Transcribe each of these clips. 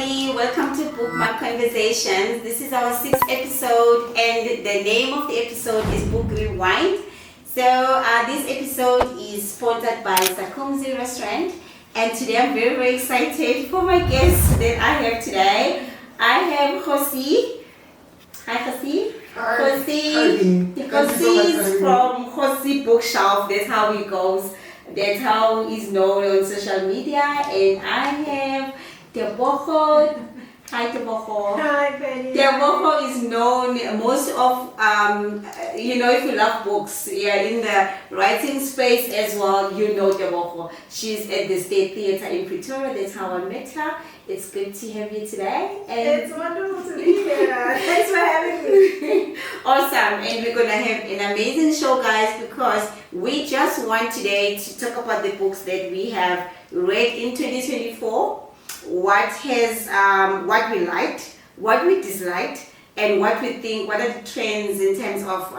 everybody, welcome to Bookmarked Conversations. This is our 6th episode and the name of the episode is Book Rewind. So this episode is sponsored by Kgosi restaurant, and today I'm very, very excited for my guests that I have today. I have Kgosi. Hi Kgosi. Kgosi is from Kgosi Bookshelf, that's how he goes. That's how he's known on social media. And I have Tebogo. Hi Tebogo. Hi Penny. Tebogo is known most of, if you love books, in the writing space as well, you know Tebogo. She's at the State Theatre in Pretoria. That's how I met her. It's good to have you today. And it's wonderful to be here. Thanks for having me. Awesome. And we're going to have an amazing show, guys, because we just want today to talk about the books that we have read in 2024, what we liked, what we disliked, and what we think, what are the trends in terms of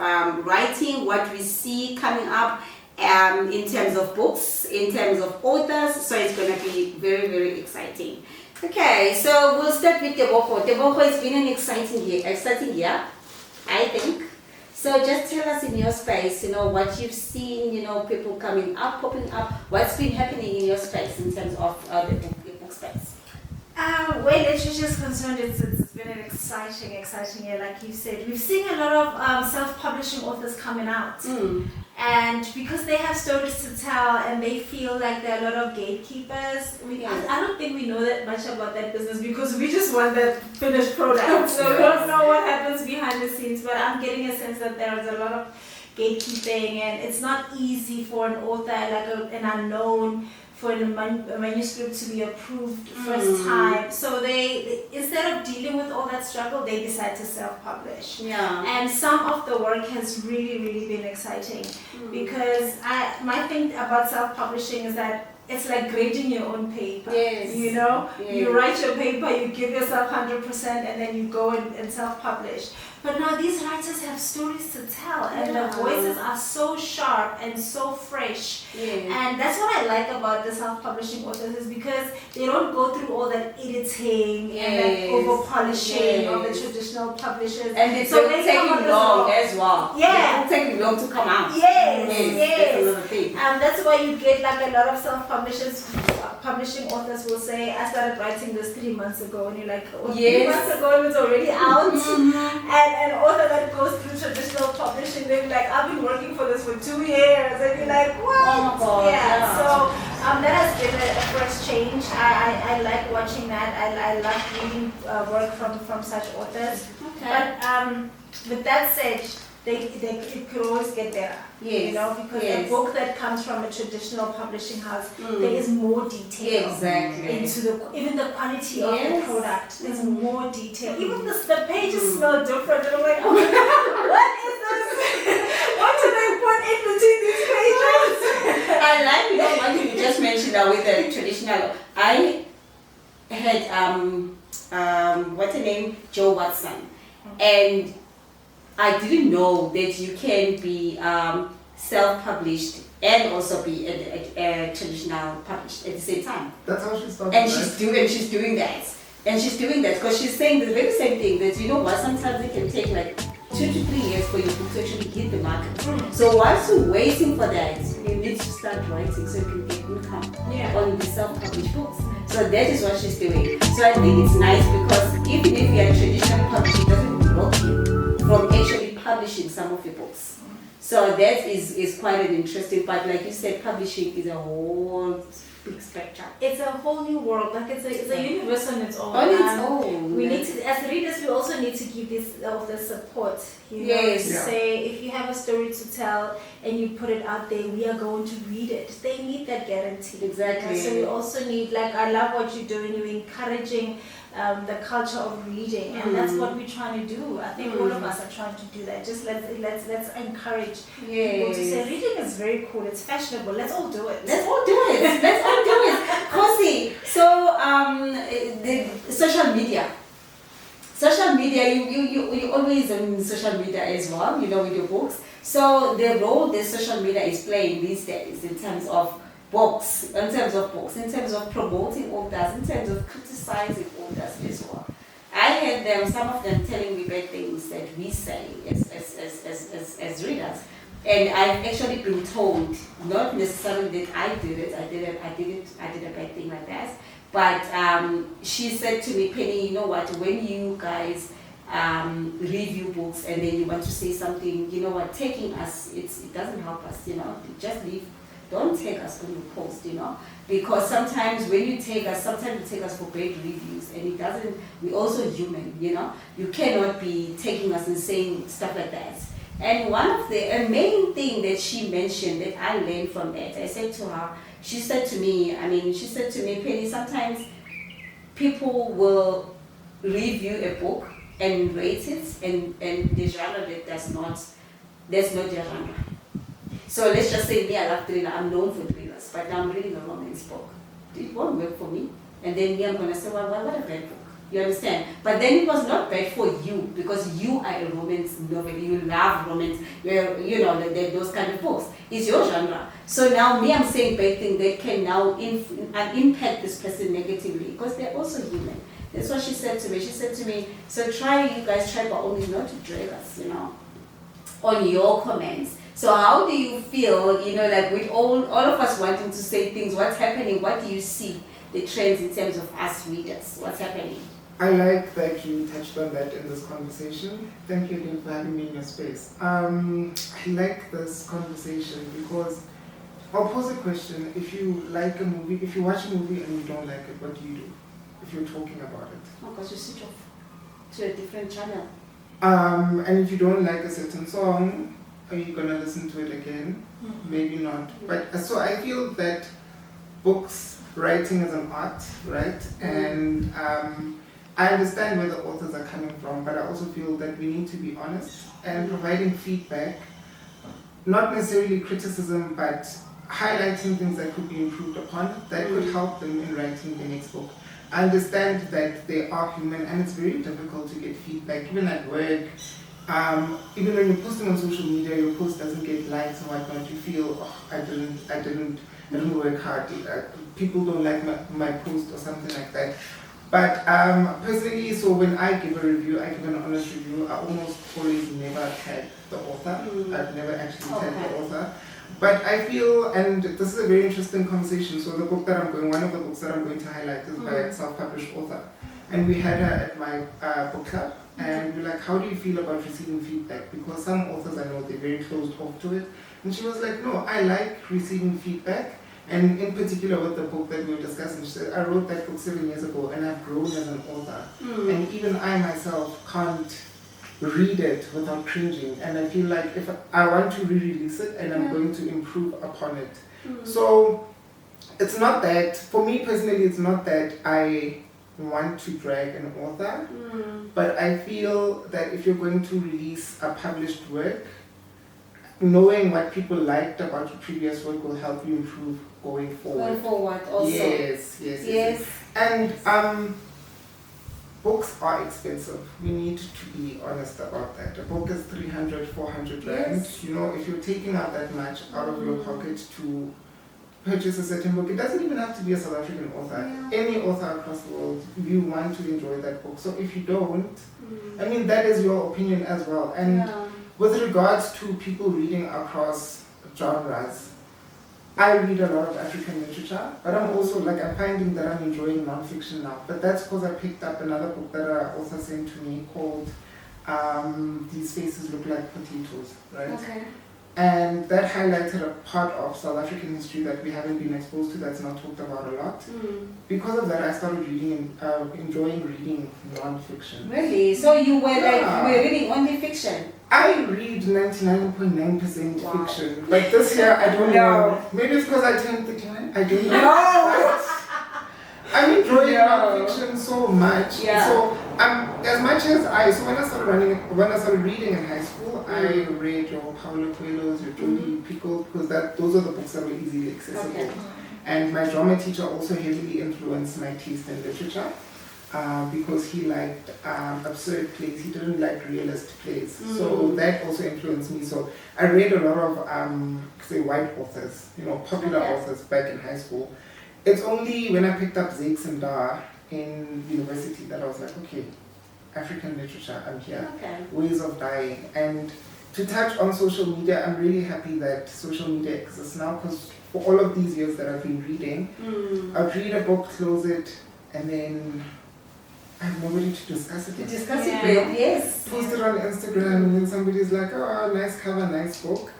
writing, what we see coming up in terms of books, in terms of authors. So it's going to be very, very exciting. Okay, so we'll start with Tebogo. Tebogo has been an exciting year, I think. So just tell us in your space, what you've seen, people coming up, popping up, what's been happening in your space in terms of the book space. Where literature is concerned, it's been an exciting year, like you said. We've seen a lot of self-publishing authors coming out. And because they have stories to tell and they feel like there are a lot of gatekeepers, I don't think we know that much about that business because we just want that finished product. So we don't know what happens behind the scenes, but I'm getting a sense that there is a lot of gatekeeping and it's not easy for an author, like an unknown, for the manuscript to be approved first time. So they instead of dealing with all that struggle, they decide to self-publish. And some of the work has really, really been exciting because my thing about self-publishing is that it's like grading your own paper. You write your paper, you give yourself 100%, and then you go and self-publish. But now these writers have stories to tell, and the voices are so sharp and so fresh. And that's what I like about the self-publishing authors is because they don't go through all that editing and that over-polishing of the traditional publishers. And it's taking long as well. It's taking long to come out. That's another thing. That's why you get like a lot of publishing authors will say, I started writing this 3 months ago, and you're like, 3 months ago it was already out. And an author that goes through traditional publishing, they're like, I've been working for this for 2 years, and you're like, what? Oh my God, So that has been a first change. I like watching that. I like reading work from such authors. But with that said, it could always get better, because a book that comes from a traditional publishing house, there is more detail into even the quality of the product. There's more detail. Even the pages smell different. And I'm like, oh, what is this? What did they put in between these pages? I like one thing you just mentioned with the traditional. I had what's her name, Joe Watson, and I didn't know that you can be self-published and also be a traditional published at the same time. That's how she started. And she's doing that. And she's doing that because she's saying the very same thing, that sometimes it can take like 2 to 3 years for your book to actually hit the market. So whilst you're waiting for that, you need to start writing so you can get income on the self-published books. So that is what she's doing. So I think it's nice because even if you're a traditional publisher, it doesn't block you from actually publishing some of your books. So that is quite an interesting part. Like you said, publishing is a whole big spectrum. It's a whole new world. Like it's a universe on its own. On its own. We need to, as readers, we also need to give this the support. To say if you have a story to tell and you put it out there, we are going to read it. They need that guarantee. Exactly. So we also need, I love what you're doing. You're encouraging the culture of reading, and that's what we're trying to do. I think all of us are trying to do that. Just let's encourage people to say reading is very cool. It's fashionable. Let's all do it. Let's all do it. Kgosi, so the social media. You always on social media as well. With your books. So the role that social media is playing these days in terms of books, in terms of promoting authors, in terms of criticizing authors as well. I heard some of them telling me bad things that we say as readers. And I've actually been told, not necessarily that I did a bad thing like that, but she said to me, Penny, you know what, when you guys review books and then you want to say something, you know what, taking us, it doesn't help us, just leave. Don't take us when you post, because sometimes when you take us, sometimes you take us for bad reviews, and it doesn't, we're also human, you cannot be taking us and saying stuff like that. And one of the main thing that she mentioned that I learned from that, I said to her, she said to me, Penny, sometimes people will review a book and rate it, and the genre that's not their genre. So let's just say me, I love thriller, I'm known for thrillers, but now I'm reading a romance book. It won't work for me. And then me, I'm going to say, well, what a bad book. You understand? But then it was not bad for you, because you are a romance novel, you love romance, those kind of books. It's your genre. So now me, I'm saying bad things that can now impact this person negatively, because they're also human. That's what she said to me. She said to me, so you guys try by all means not to drag us, on your comments. So how do you feel, like with all of us wanting to say things, what's happening? What do you see, the trends in terms of us readers? What's happening? I like that you touched on that in this conversation. Thank you again for having me in your space. I like this conversation because I'll pose a question. If you like a movie, if you watch a movie and you don't like it, what do you do if you're talking about it? Oh, because you switch off to a different channel. And if you don't like a certain song, are you gonna listen to it again? Mm-hmm. Maybe not. But so I feel that books, writing is an art, right? Mm-hmm. And I understand where the authors are coming from, but I also feel that we need to be honest and providing feedback, not necessarily criticism, but highlighting things that could be improved upon, that could help them in writing the next book. I understand that they are human and it's very difficult to get feedback, even at work. Even when you're posting on social media, your post doesn't get likes and whatnot, you feel, I didn't work hard. People don't like my post or something like that. But personally, so when I give a review, I give an honest review, I almost always never tag the author. I've never actually tagged the author. But I feel, and this is a very interesting conversation, so one of the books that I'm going to highlight is by a self-published author. And we had her at my book club, and we're like, how do you feel about receiving feedback? Because some authors I know, they're very closed off to it. And she was like, no, I like receiving feedback. And in particular with the book that we were discussing, she said, I wrote that book 7 years ago and I've grown as an author. And even I myself can't read it without cringing. And I feel like if I want to re-release it and I'm going to improve upon it. So it's not that, for me personally, it's not that I want to drag an author, but I feel that if you're going to release a published work, knowing what people liked about your previous work will help you improve going forward. Going forward also. Yes. And books are expensive. We need to be honest about that. A book is 300, 400 rand. Yes. If you're taking out that much out of your pocket to purchase a certain book, it doesn't even have to be a South African author. Yeah. Any author across the world, you want to enjoy that book. So if you don't, that is your opinion as well. And with regards to people reading across genres, I read a lot of African literature, but I'm also I'm finding that I'm enjoying non-fiction now. But that's because I picked up another book that an author sent to me called These Faces Look Like Potatoes, right? Okay. And that highlighted a part of South African history that we haven't been exposed to, that's not talked about a lot. Because of that, I started reading and enjoying reading non-fiction. Really? So you were you were reading only fiction? I read 99.9% fiction, but this year I don't know. Maybe it's because I turned the client. I don't know. I'm enjoying non-fiction so much. Yeah. So as much as when I started reading in high school, I read your Paulo Coelho's, your Jodi Picoult, because those are the books that were easily accessible. Okay. And my drama teacher also heavily influenced my taste in literature. because he liked absurd plays. He didn't like realist plays. So that also influenced me. So I read a lot of, say, white authors, popular authors back in high school. It's only when I picked up Zakes and Dar in university that I was like, okay, African literature, I'm here. Ways of dying. And to touch on social media, I'm really happy that social media exists now, because for all of these years that I've been reading, I'd read a book, close it, and then I have nobody to discuss it with. Discuss it with, yes. Post it on Instagram, and then somebody's like, oh, nice cover, nice book.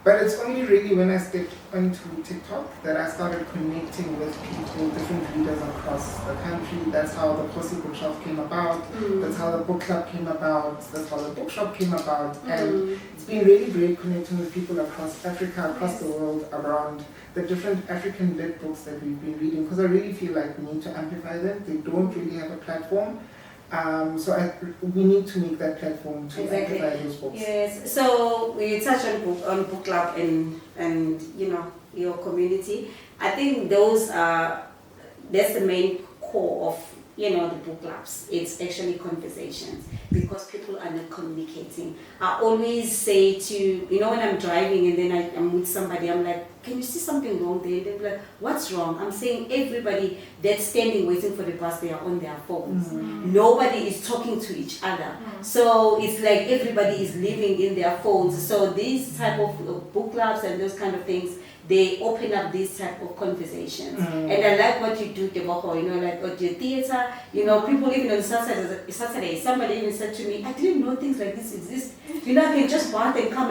But it's only really when I stepped onto TikTok that I started connecting with people, different readers across the country. That's how the Kgosi bookshelf came about. That's how the book club came about. That's how the bookshop came about. And it's been really great connecting with people across Africa, across the world, around the different African lit books that we've been reading. Because I really feel like we need to amplify them. They don't really have a platform. So we need to make that platform to amplify those books. Yes. So we touch on book club and your community. I think that's the main core of the book clubs. It's actually conversations, because people are not communicating. I always say to when I'm driving and then I'm with somebody, I'm like, can you see something wrong there? They're like, what's wrong? I'm saying everybody that's standing waiting for the bus, they are on their phones. Nobody is talking to each other. So it's like everybody is living in their phones. So these type of book clubs and those kind of things, they open up these type of conversations. And I like what you do, Tebogo, like at your theater, people even on Saturday, somebody even said to me, I didn't know things like this exist. I can just bath and come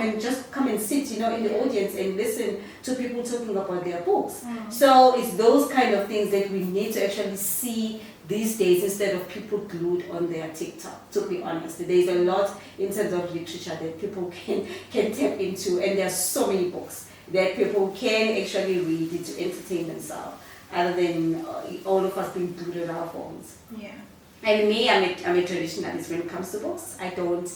and sit, in the audience and listen to people talking about their books. So it's those kind of things that we need to actually see these days, instead of people glued on their TikTok, to be honest. There's a lot in terms of literature that people can tap into, and there are so many books that people can actually read it to entertain themselves, other than all of us being glued on our phones. Yeah. And me, I'm a traditionalist when it comes to books. I don't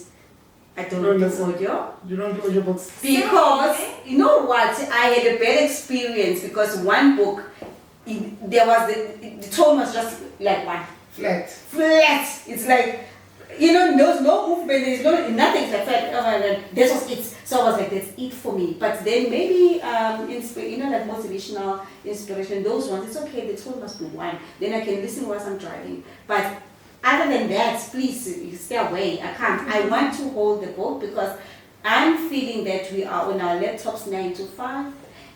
do audio. You don't do audio books? Because, you know what, I had a bad experience, because one book, the tone was just like one. Flat. It's like, there's no movement, there's nothing. It's like, this was it. So I was like, that's it for me. But then maybe, like motivational inspiration, those ones, it's okay, the tone must be one. Then I can listen whilst I'm driving. But other than that, please stay away. I can't. I want to hold the book, because I'm feeling that we are on our laptops 9 to 5.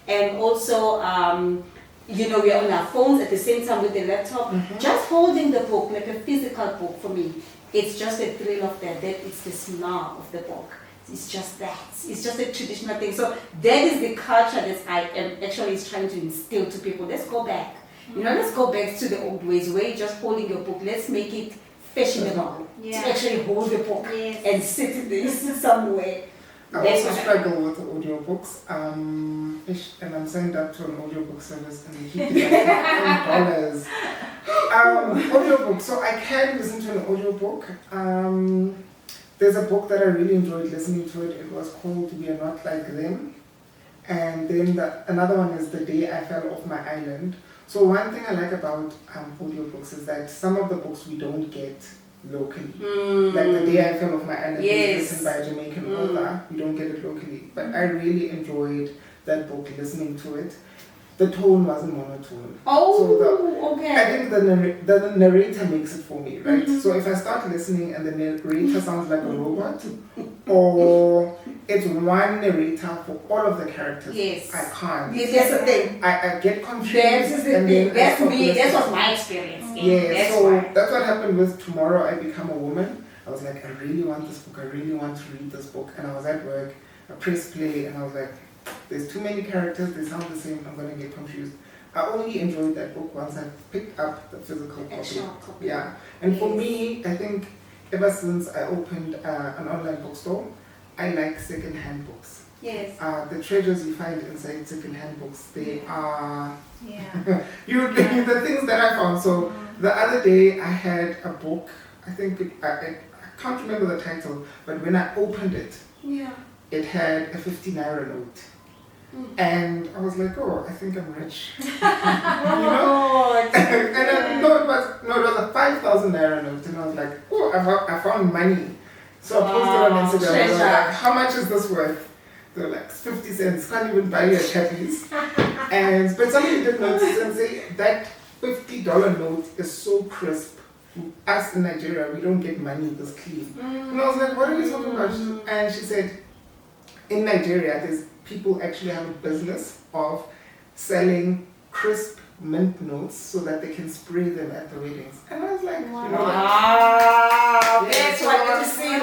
And also, we are on our phones at the same time with the laptop. Just holding the book, like a physical book, for me, it's just a thrill of that. It's the smell of the book. It's just that. It's just a traditional thing. So that is the culture that I am actually trying to instill to people. Let's go back. Let's go back to the old ways where you're just holding your book. Let's make it fashionable to actually hold the book and sit in this somewhere. I also struggle with audiobooks, and I'm signed up to an audiobook service, and they keep me like $10. Audiobook, so I can listen to an audiobook. There's a book that I really enjoyed listening to it. It was called We Are Not Like Them. And then another one is The Day I Fell Off My Island. So one thing I like about audiobooks is that some of the books we don't get locally. Like The Day I Fell Off My Island is written by a Jamaican author. We don't get it locally. But I really enjoyed that book, listening to it. The tone wasn't monotone. Okay. I think the narrator makes it for me, right? So if I start listening and the narrator sounds like a robot, or it's one narrator for all of the characters, I can't. Yes, that's the thing. I get confused. That's me. That was my experience. That's what happened with Tomorrow I Become a Woman. I was like, I really want this book. I really want to read this book. And I was at work. I pressed play, and I was like, there's too many characters, they sound the same, I'm going to get confused. I only enjoyed that book once I picked up the physical copy. Yeah. And for me, I think ever since I opened an online bookstore, I like second-hand books. Yes. The treasures you find inside second-hand books, they are the things that I found. So the other day I had a book, I think, I can't remember the title, but when I opened it, it had a 50 naira note. And I was like, oh, I think I'm rich. And I know it was No, it was a 5,000 naira note, and I was like, oh, I found money. So I posted on Instagram. I was like, how much is this worth? They were like 50 cents. Can't even buy you a chappies. But somebody did notice and say that $50 note is so crisp. Us in Nigeria, we don't get money this clean. And I was like, what are you talking about? And she said, in Nigeria, there's people actually have a business of selling crisp mint notes so that they can spray them at the weddings. And I was like, you know, That's what you see.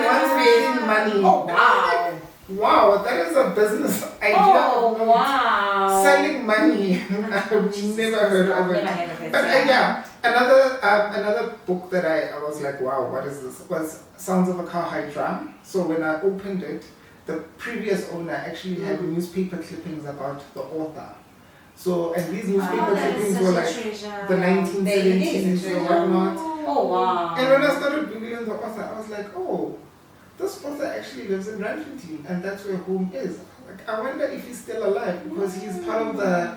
making money. Oh, wow. Wow, that is a business idea. Oh, wow. Selling money. I've never heard of it. But another book that I was like, wow, what is this? Was Sounds of a Cowhide Drum. So when I opened it, the previous owner actually had newspaper clippings about the author. So, and these newspaper clippings were like the 1970s or whatnot. Oh, wow. And when I started Googling the author, I was like, oh, this author actually lives in Ranfantine, and that's where home is. Like, I wonder if he's still alive, because he's part of the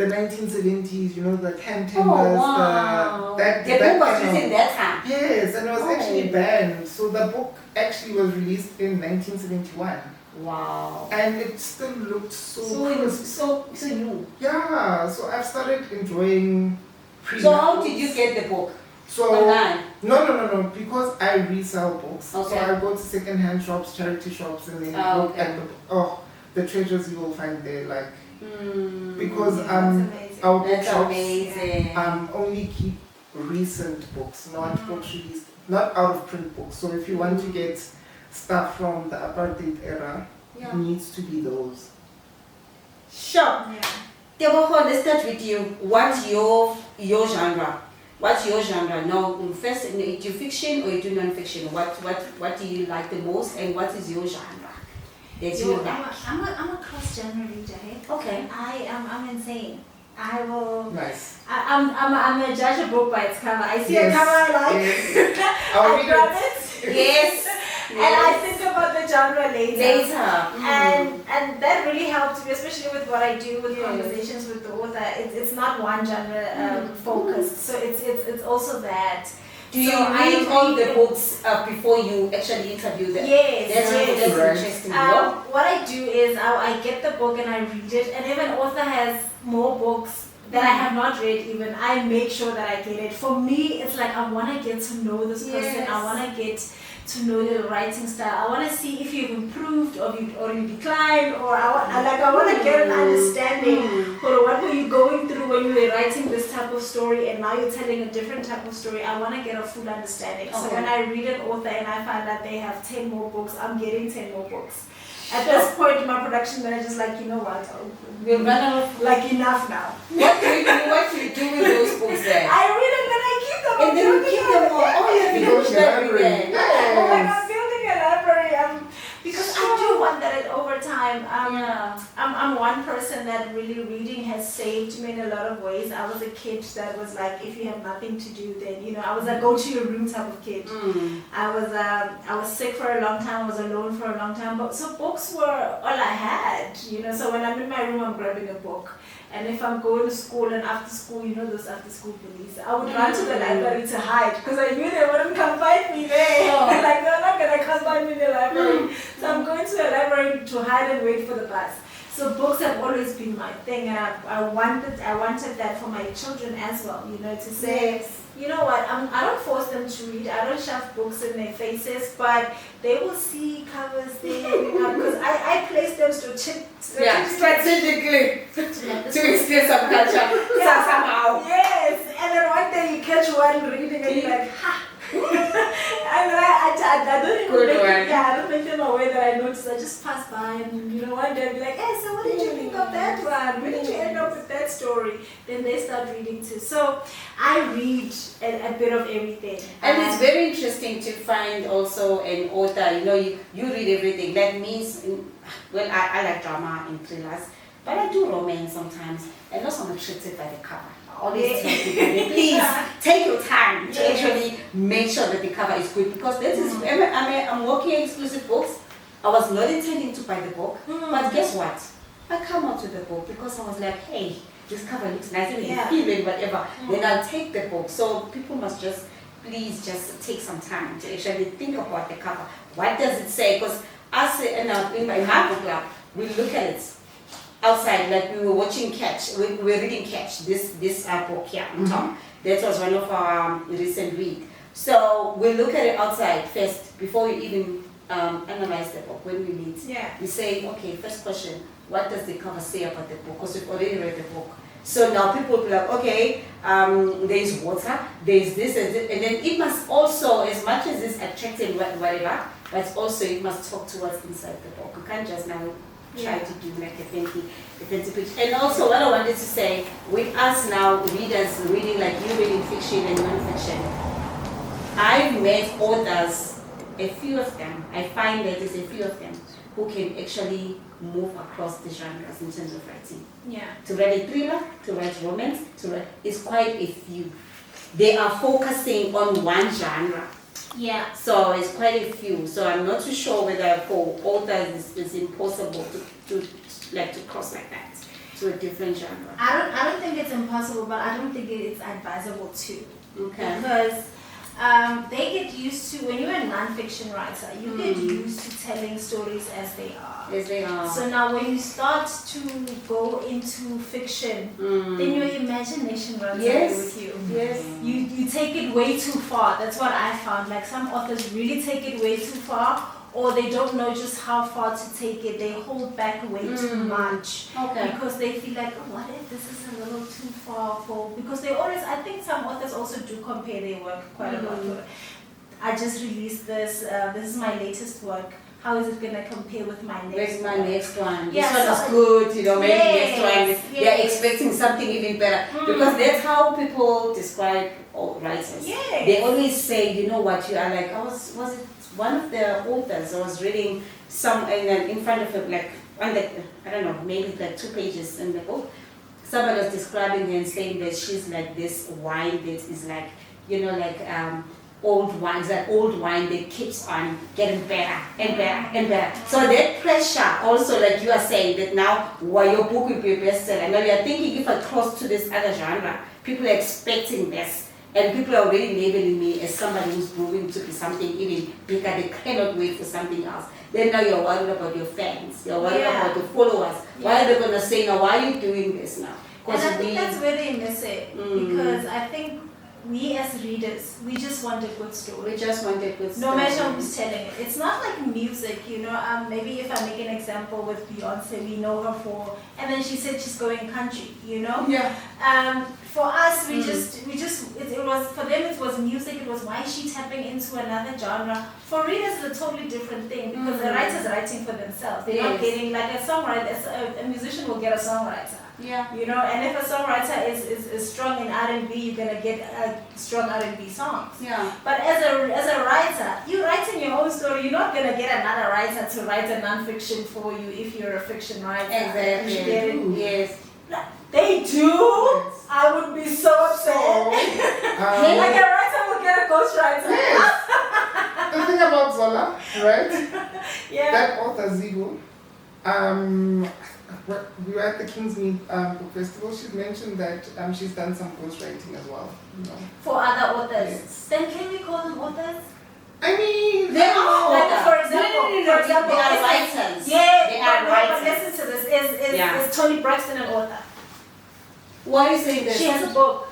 1970s, you know, the can timbers, the book was written that time. Yes, and it was actually banned. So the book actually was released in 1971. Wow. And it still looked so new. Yeah, so I've started enjoying So how did you get the book? So online? No, because I resell books. Okay. So I go to second-hand shops, charity shops, and then look at the treasures you will find there, like because our bookshops only keep recent books, not books released, not out of print books. So if you want to get stuff from the apartheid era, it needs to be those. Sure. Tebogo, let's start with you. What's your genre? What's your genre? No, first, do you fiction or you do non-fiction? What do you like the most, and what is your genre that you like? I'm a cross-genre reader. Hey? Okay. I'm insane. I will. Nice. I'm a judge a book by its cover. I see a cover I like. Yes. I grab it. Yes. And I think about the genre later. And that really helped me, especially with what I do with conversations with the author. It's not one genre focused, so it's also that. Do you read all the books before you actually interview them? Yes. That's interesting. What I do is I get the book and I read it, and if an author has more books that I have not read even, I make sure that I get it. For me, it's like I want to get to know this person. I want to get to know your writing style. I want to see if you've improved or you declined, or I want to get an understanding for what were you going through when you were writing this type of story, and now you're telling a different type of story. I want to get a full understanding. So when I read an author and I find that they have 10 more books, I'm getting 10 more books. At this point, my production manager's like, you know what, we've run out of like enough now. What do you do with those books then? I read them, then I keep them. And then you keep them all. Oh, you have to do that. Oh my God, building a library. Because I do want that over time. I'm one person that really reading has saved me in a lot of ways. I was a kid that was like, if you have nothing to do, then I was a go to your room type of kid. I was sick for a long time. I was alone for a long time. So books were all I had. So when I'm in my room, I'm grabbing a book. And if I'm going to school and after school, those after school police, I would run to the library to hide because I knew they wouldn't come find me there. Like, they're not going to come find me in the library. So I'm going to the library to hide and wait for the bus. So books have always been my thing, and I wanted that for my children as well, to say, you know what, I don't force them to read, I don't shove books in their faces, but they will see covers there, because I place them strategically to experience some culture somehow. Yes, and then one day you catch one reading and you're like, ha! And I don't even I don't make them aware that I noticed. I just pass by and one day I'll be like, hey, so what did you think of that one? Where did you end up with that story? Then they start reading too. So I read a bit of everything. And it's very interesting to find also an author, you read everything. That means, well, I like drama and thrillers, but I do romance sometimes. And also I'm attracted by the cover. Always tell people, please take your time to actually make sure that the cover is good, because this is I'm working exclusive books. I was not intending to buy the book, but guess what? I come out with the book because I was like, hey, this cover looks nice, even Yeah. the feeling, whatever, then I'll take the book. So people must please just take some time to actually think about the cover. What does it say? Because us in my book club, we look at it outside, like we were watching Catch, we were reading Catch, this book here on top. That was one of our recent read. So we look at it outside first before we even analyze the book. When we meet, we say, okay, first question, what does the cover say about the book? Because we've already read the book. So now people will be like, okay, there's water, there's this and then it must also, as much as it's attractive, whatever, but also it must talk to what's inside the book. You can't just now try to do like a fancy picture. And also what I wanted to say, with us now, readers reading, like you reading fiction and non-fiction, I've met authors, a few of them, I find that there's a few of them who can actually move across the genres in terms of writing. Yeah. To write a thriller, to write romance, it's quite a few. They are focusing on one genre. Yeah. So it's quite a few. So I'm not too sure whether for authors it's impossible to cross like that to a different genre. I don't think it's impossible, but I don't think it's advisable too. Okay. Because they get used to, when you're a non-fiction writer, you get used to telling stories as they are. As they are. So now when you start to go into fiction, then your imagination runs away with you. Yes. You take it way too far. That's what I found. Like some authors really take it way too far, or they don't know just how far to take it. They hold back way too much. Okay. Because they feel like, oh, what if this is a little too far for, because they always, I think some authors also do compare their work quite a lot. I just released this, this is my latest work. How is it going to compare with my next Where's my next one? Yeah, This one so is good, maybe next one, yes. they're expecting something even better. Because that's how people describe writers. Yes. They always say, you know what, you are like, was it one of the authors, I was reading some in front of it, like, on the, I don't know, maybe like 2 pages in the book. Somebody was describing her and saying that she's like this wine that is like, old wine, that old wine that keeps on getting better and better and better. So that pressure also, like you are saying, that now your book will be a bestseller. Now you are thinking, if I cross to this other genre, people are expecting this. And people are already labeling me as somebody who's proving to be something even bigger. They cannot wait for something else. Then now you're worried about your fans. You're worried about the followers. Why are they going to say, now, why are you doing this now? And I think that's where they miss it. Because I think we as readers, we just want a good story. We just want a good story. No matter who's telling it. It's not like music, maybe if I make an example with Beyonce, we know her for, and then she said she's going country, Yeah. For us, it was, for them it was music, it was why is she tapping into another genre. For readers, it's a totally different thing because the writer's writing for themselves. They're not getting, like a songwriter, a musician will get a songwriter. Yeah. And if a songwriter is strong in R&B, you're gonna get strong R&B songs. Yeah. But as a writer, you're writing your own story. You're not gonna get another writer to write a non-fiction for you if you're a fiction writer. Exactly. Yes. They do. Yes. I would be so upset. Like a writer will get a ghostwriter. Yes. The thing about Zola, right? Yeah. That author Zigo, we were at the Kingsmead Book Festival. She mentioned that she's done some ghostwriting as well. For other authors. Yes. Then can we call them authors? I mean, They are Like for example, they are writers. Yeah, They are but writers. listen to this. Is Toni Braxton an author? Why are you saying this? She has a book.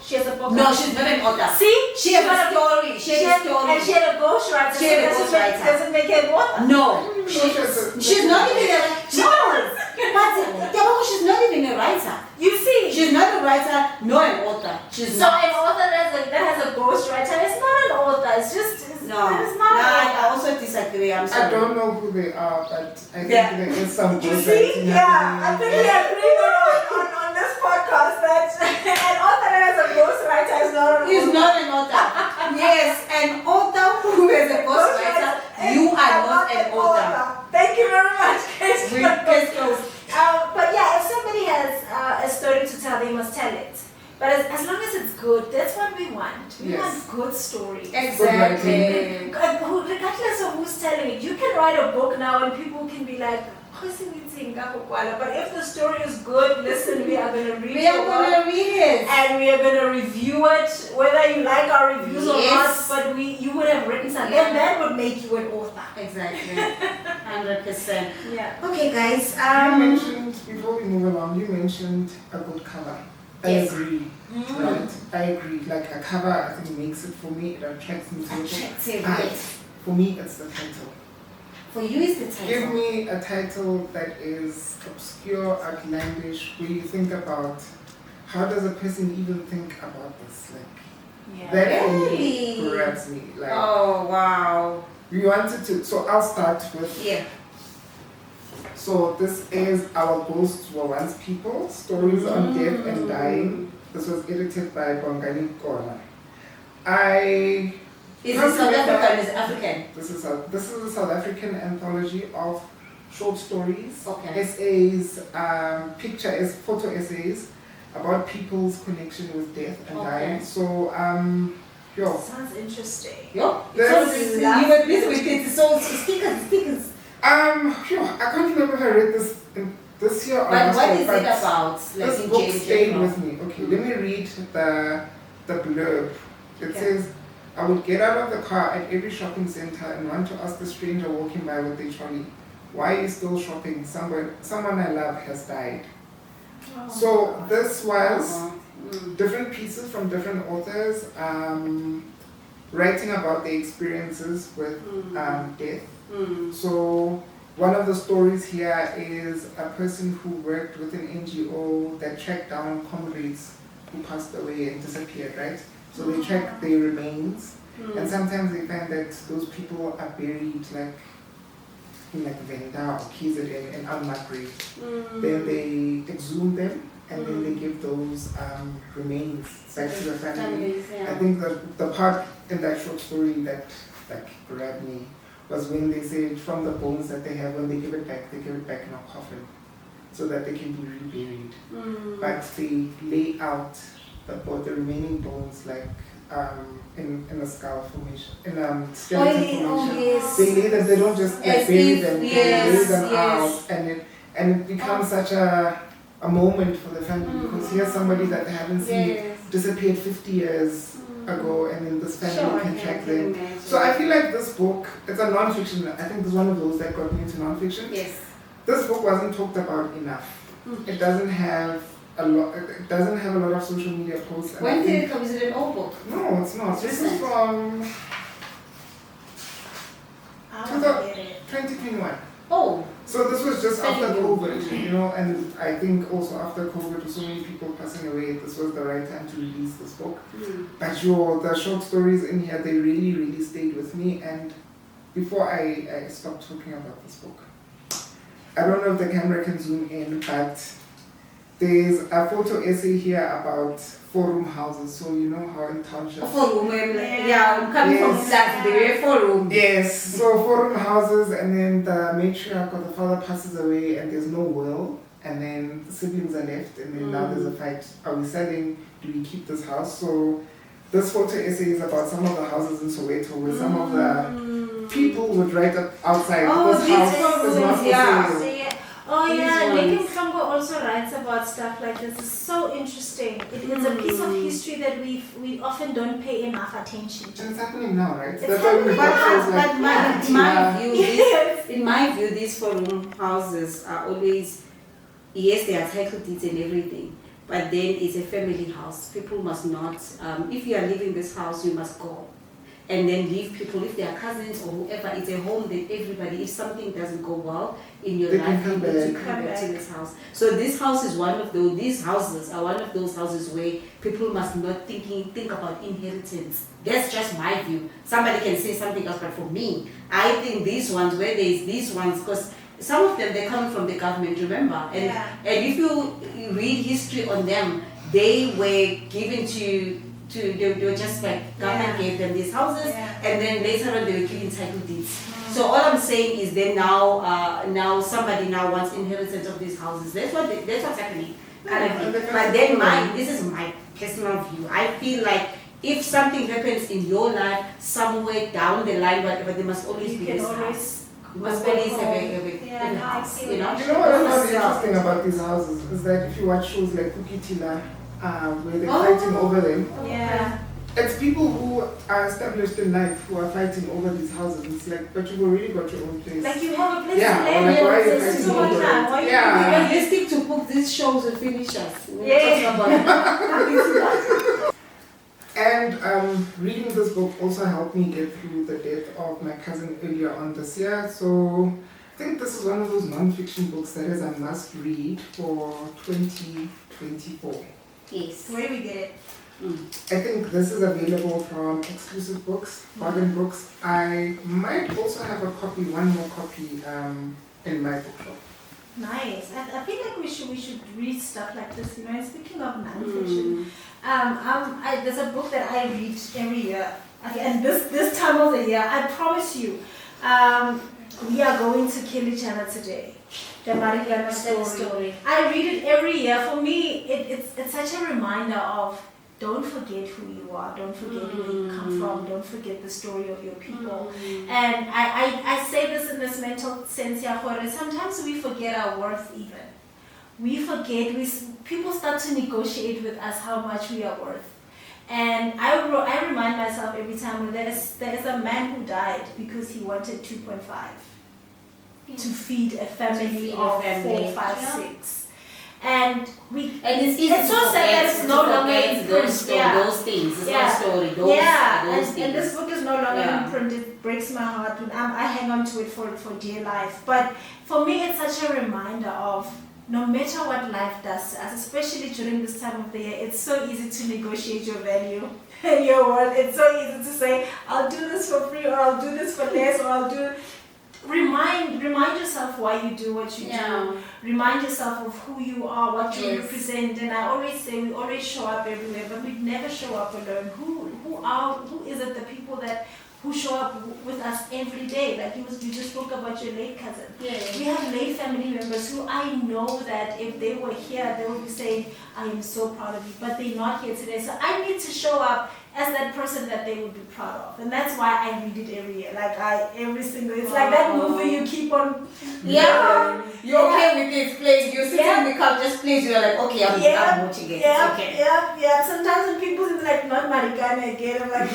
No, she's not an author. See? She has a story. She has a story. And she had a ghostwriter. She had a ghostwriter. Doesn't make her an author. No. She's not even a writer. But Tebogo, she's not even a writer. You see? She's not a writer, nor an author. She's So not. an author that has a ghostwriter is not an author. It's just it's No. not an author. I also disagree. I'm sorry. I don't know who they are, but I think Yeah. there is some You ghostwriting see? Yeah, I think we agree on this podcast that an author that has a ghostwriter is not an He's author. not an author. Yes, an author who is a ghostwriter, you are not an author. Thank you very much, Kate. Case closed. But yeah, if somebody has a story to tell, they must tell it. But as long as it's good, that's what we want. We Yes. want good stories. Exactly. Regardless of who's telling it, you can write a book now and people can be like, oh, But if the story is good, listen, we are going to read We are going to read it. and we are going to review it, whether you like our reviews or Yes. not. But you would have written something, Yeah. and that would make you an author. Exactly. 100%. Yeah. Okay, guys. You mentioned, before we move along, you mentioned a good cover. I Yes. agree. Right? I agree. Like a cover, I think makes it for me, it attracts me to it. Attractive, But yes. for me, it's the title. For you is the title. Give me a title that is obscure, outlandish, where you think about how does a person even think about this? Like that for me Really? grabs me. Like Oh, wow. we wanted to. So I'll start with. Yeah. So this is Our Ghosts Were Once People: Stories on Death and Dying. This was edited by Bongani Kona. Is it South African? Is it African? This is a South African anthology of short stories, Okay. essays, photo essays about people's connection with death and Okay. dying. So, Sounds interesting. Yo, This- you were busy with it. So stickers. I can't remember if I read this year or But last what year, is but it about? Like this in book stayed general? with me. Okay, let me read the blurb. It Okay. says, I would get out of the car at every shopping center and want to ask the stranger walking by with their trolley, why are you still shopping? Someone I love has died. Oh. So this was Mm. different pieces from different authors writing about their experiences with death. Mm. So one of the stories here is a person who worked with an NGO that tracked down comrades who passed away and disappeared, right? So they track their remains, and sometimes they find that those people are buried like in like Venda or KZN and unmarked graves. Then they exhume them, and then they give those remains back to the family. Families, yeah. I think the part in that short story that like grabbed me was when they said from the bones that they have, when they give it back in a coffin so that they can be reburied. But they lay out the remaining bones like in a skull formation, in skeleton formation. Yes. They lay them, they don't just like As bury if- them, yes, they lay them yes. out, and it becomes such a moment for the family because here's somebody that they haven't seen Yes. disappeared 50 years ago, and then this family Sure, can I track can them. imagine. So I feel like this book, it's a non-fiction. I think it's one of those that got me into non-fiction. Yes. This book wasn't talked about enough. It doesn't have a lot. It doesn't have a lot of social media posts. and I When did think- it come? Is it an old book? No, it's not. This is Recent. from I don't get it. 2021. Oh. So this was just after Very new. COVID, you know, and I think also after COVID, with so many people passing away, this was the right time to release this book. But the short stories in here, they really, really stayed with me. And before I stopped talking about this book, I don't know if the camera can zoom in, but there's a photo essay here about four-room houses. So you know how in townships. Four room. Yeah, I'm coming from Yes. flat. They were 4 room. Yes, so four-room houses, and then the matriarch or the father passes away, and there's no will, and then the siblings are left, and then now there's a fight. Are we selling? Do we keep this house? So this photo essay is about some of the houses in Soweto, where some of the people would write up outside. Oh, this these house is photos, not for yeah. sale. So, yeah. Oh These yeah, ones. Megan Krongo also writes about stuff like this. It's so interesting. It's a piece of history that we often don't pay enough attention to. And it's happening now, right? It's That's why we happening got now. shows like But my yeah. view, Yes. in my view, these 4 room houses are always, yes, they are title deeds and everything, but then it's a family house. People must not, if you are leaving this house, you must go. And then leave people, if they are cousins or whoever, it's a home that everybody, if something doesn't go well in your They can life, you come need to back. come back to this house. So this house is one of those, these houses are one of those houses where people must not think about inheritance. That's just my view. Somebody can say something else, but for me, I think these ones, where there's these ones, because some of them, they're coming from the government, remember? And, Yeah. and if you read history on them, they were given to they were just like, government gave them these houses, Yeah. and then later on they were given title deeds. So all I'm saying is then now somebody now wants inheritance of these houses. That's what's happening currently. But then this is my personal view. I feel like if something happens in your life somewhere down the line, whatever, there must always You be can this house. always Must be a big Yeah, no, I house, see you know. what You know what I found Yeah. interesting about these houses is that if you watch shows like Cookie Tila, where they're Oh. fighting over them, Yeah. it's people who are established in life who are fighting over these houses. It's like, but you've already got your own place. Like you have a place Yeah, to or live. like, why are you It's fighting so much over time. it? Why you Yeah. doing They stick to book these shows and finish us. We're Yeah. talking about And reading this book also helped me get through the death of my cousin earlier on this year. So I think this is one of those non-fiction books that is a must read for 2024. Yes. Where do we get it? I think this is available from Exclusive Books, Bargain Books. I might also have a copy, one more copy in my bookshop. Nice. I feel like we should read stuff like this. You know, and speaking of nonfiction, there's a book that I read every year, and this time of the year, I promise you, we are going to kill each other today. The Marikana story. I read it every year. For me, it's such a reminder of don't forget who you are, don't forget where you come from, don't forget the story of your people. And I say this in this mental sense, sometimes we forget our worth even. We forget, people start to negotiate with us how much we are worth. And I remind myself every time there is a man who died because he wanted 2.5 to feed a family of 4, 5, 6. And it's easy it's to so sad that forget, it's no longer in print. those things. It's not a story. Those things. And this book is no longer in print. It breaks my heart. I hang on to it for dear life. But for me, it's such a reminder of no matter what life does to us, especially during this time of the year, it's so easy to negotiate your value and your worth. It's so easy to say, I'll do this for free, or I'll do this for less, or I'll do. Remind yourself why you do what you do. Remind yourself of who you are, what you represent. And I always say we always show up everywhere, but we never show up alone. Who is it the people who show up with us every day? Like you just spoke about your late cousin. Yeah. We have late family members who I know that if they were here, they would be saying, I am so proud of you, but they're not here today. So I need to show up as that person that they would be proud of. And that's why I read it every year. Like it's like that movie you keep on. Yeah. You're okay with it, please. You sit in the car, just please. You're like, okay, I'm watching it. Yeah, It's okay. yeah. Sometimes when people say like, not Marikana again, I'm like,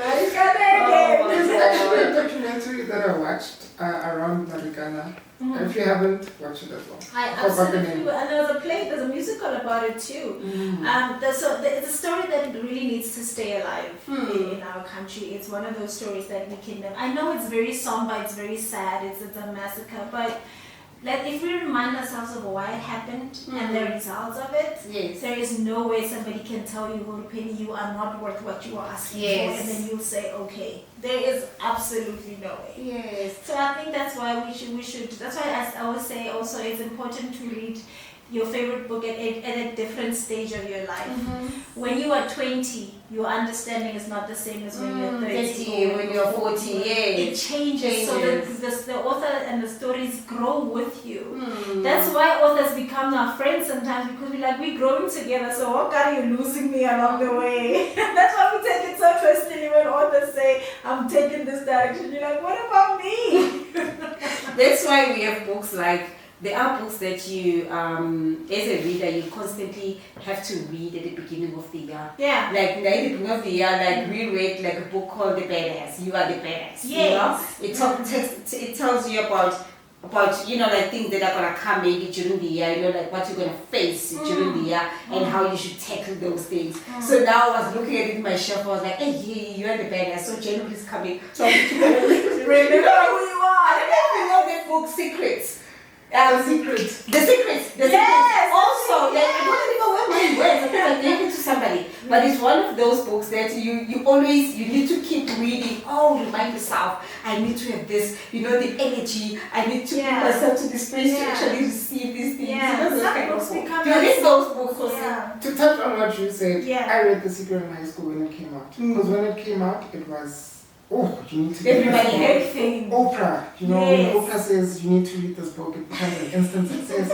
Marikana again. There's actually a documentary that I watched around Marikana. If you haven't, watch it as well. I absolutely will. And there's a musical about it too. It's a story that really needs to stay alive in our country. It's one of those stories that we can never. I know it's very somber, it's very sad, it's a massacre, but like if we remind ourselves of why it happened and the results of it, there is no way somebody can tell you, Penny, you are not worth what you are asking for, and then you'll say, okay. There is absolutely no way. Yes. So I think that's why we should. That's why I always say also it's important to read your favorite book at a different stage of your life. When you are 20, your understanding is not the same as when you're 30 or when you're 40. It changes. So the author and the stories grow with you. That's why authors become our friends sometimes, because we're growing together. So what are you losing me along the way? That's why we take it so personally when authors say, I'm taking this direction. You're like, what about me? That's why we have books like. There are books that you, as a reader, you constantly have to read at the beginning of the year. Yeah. Like at the beginning of the year, like we read like a book called The Badass. You are the badass. Yes. You know? It tells you about like things that are gonna come maybe during the year. Like what you're gonna face during the year and how you should tackle those things. So now I was looking at it in my shelf. I was like, hey, you are the badass. So January is coming. So remember who you are. I don't know if you know that book, Secrets. The Secrets. Yes. Also, like I don't even know my words. I gave it to somebody, but it's one of those books that you need to keep reading. Oh, remind yourself, I need to have this. The energy. I need to put myself to this place to actually receive these things. Those kind of books. Do you read those books also? To touch on what you said, I read The Secret in high school when it came out. Because when it came out, it was. You need to everybody had Oprah, when Oprah says you need to read this book, it becomes an instant success.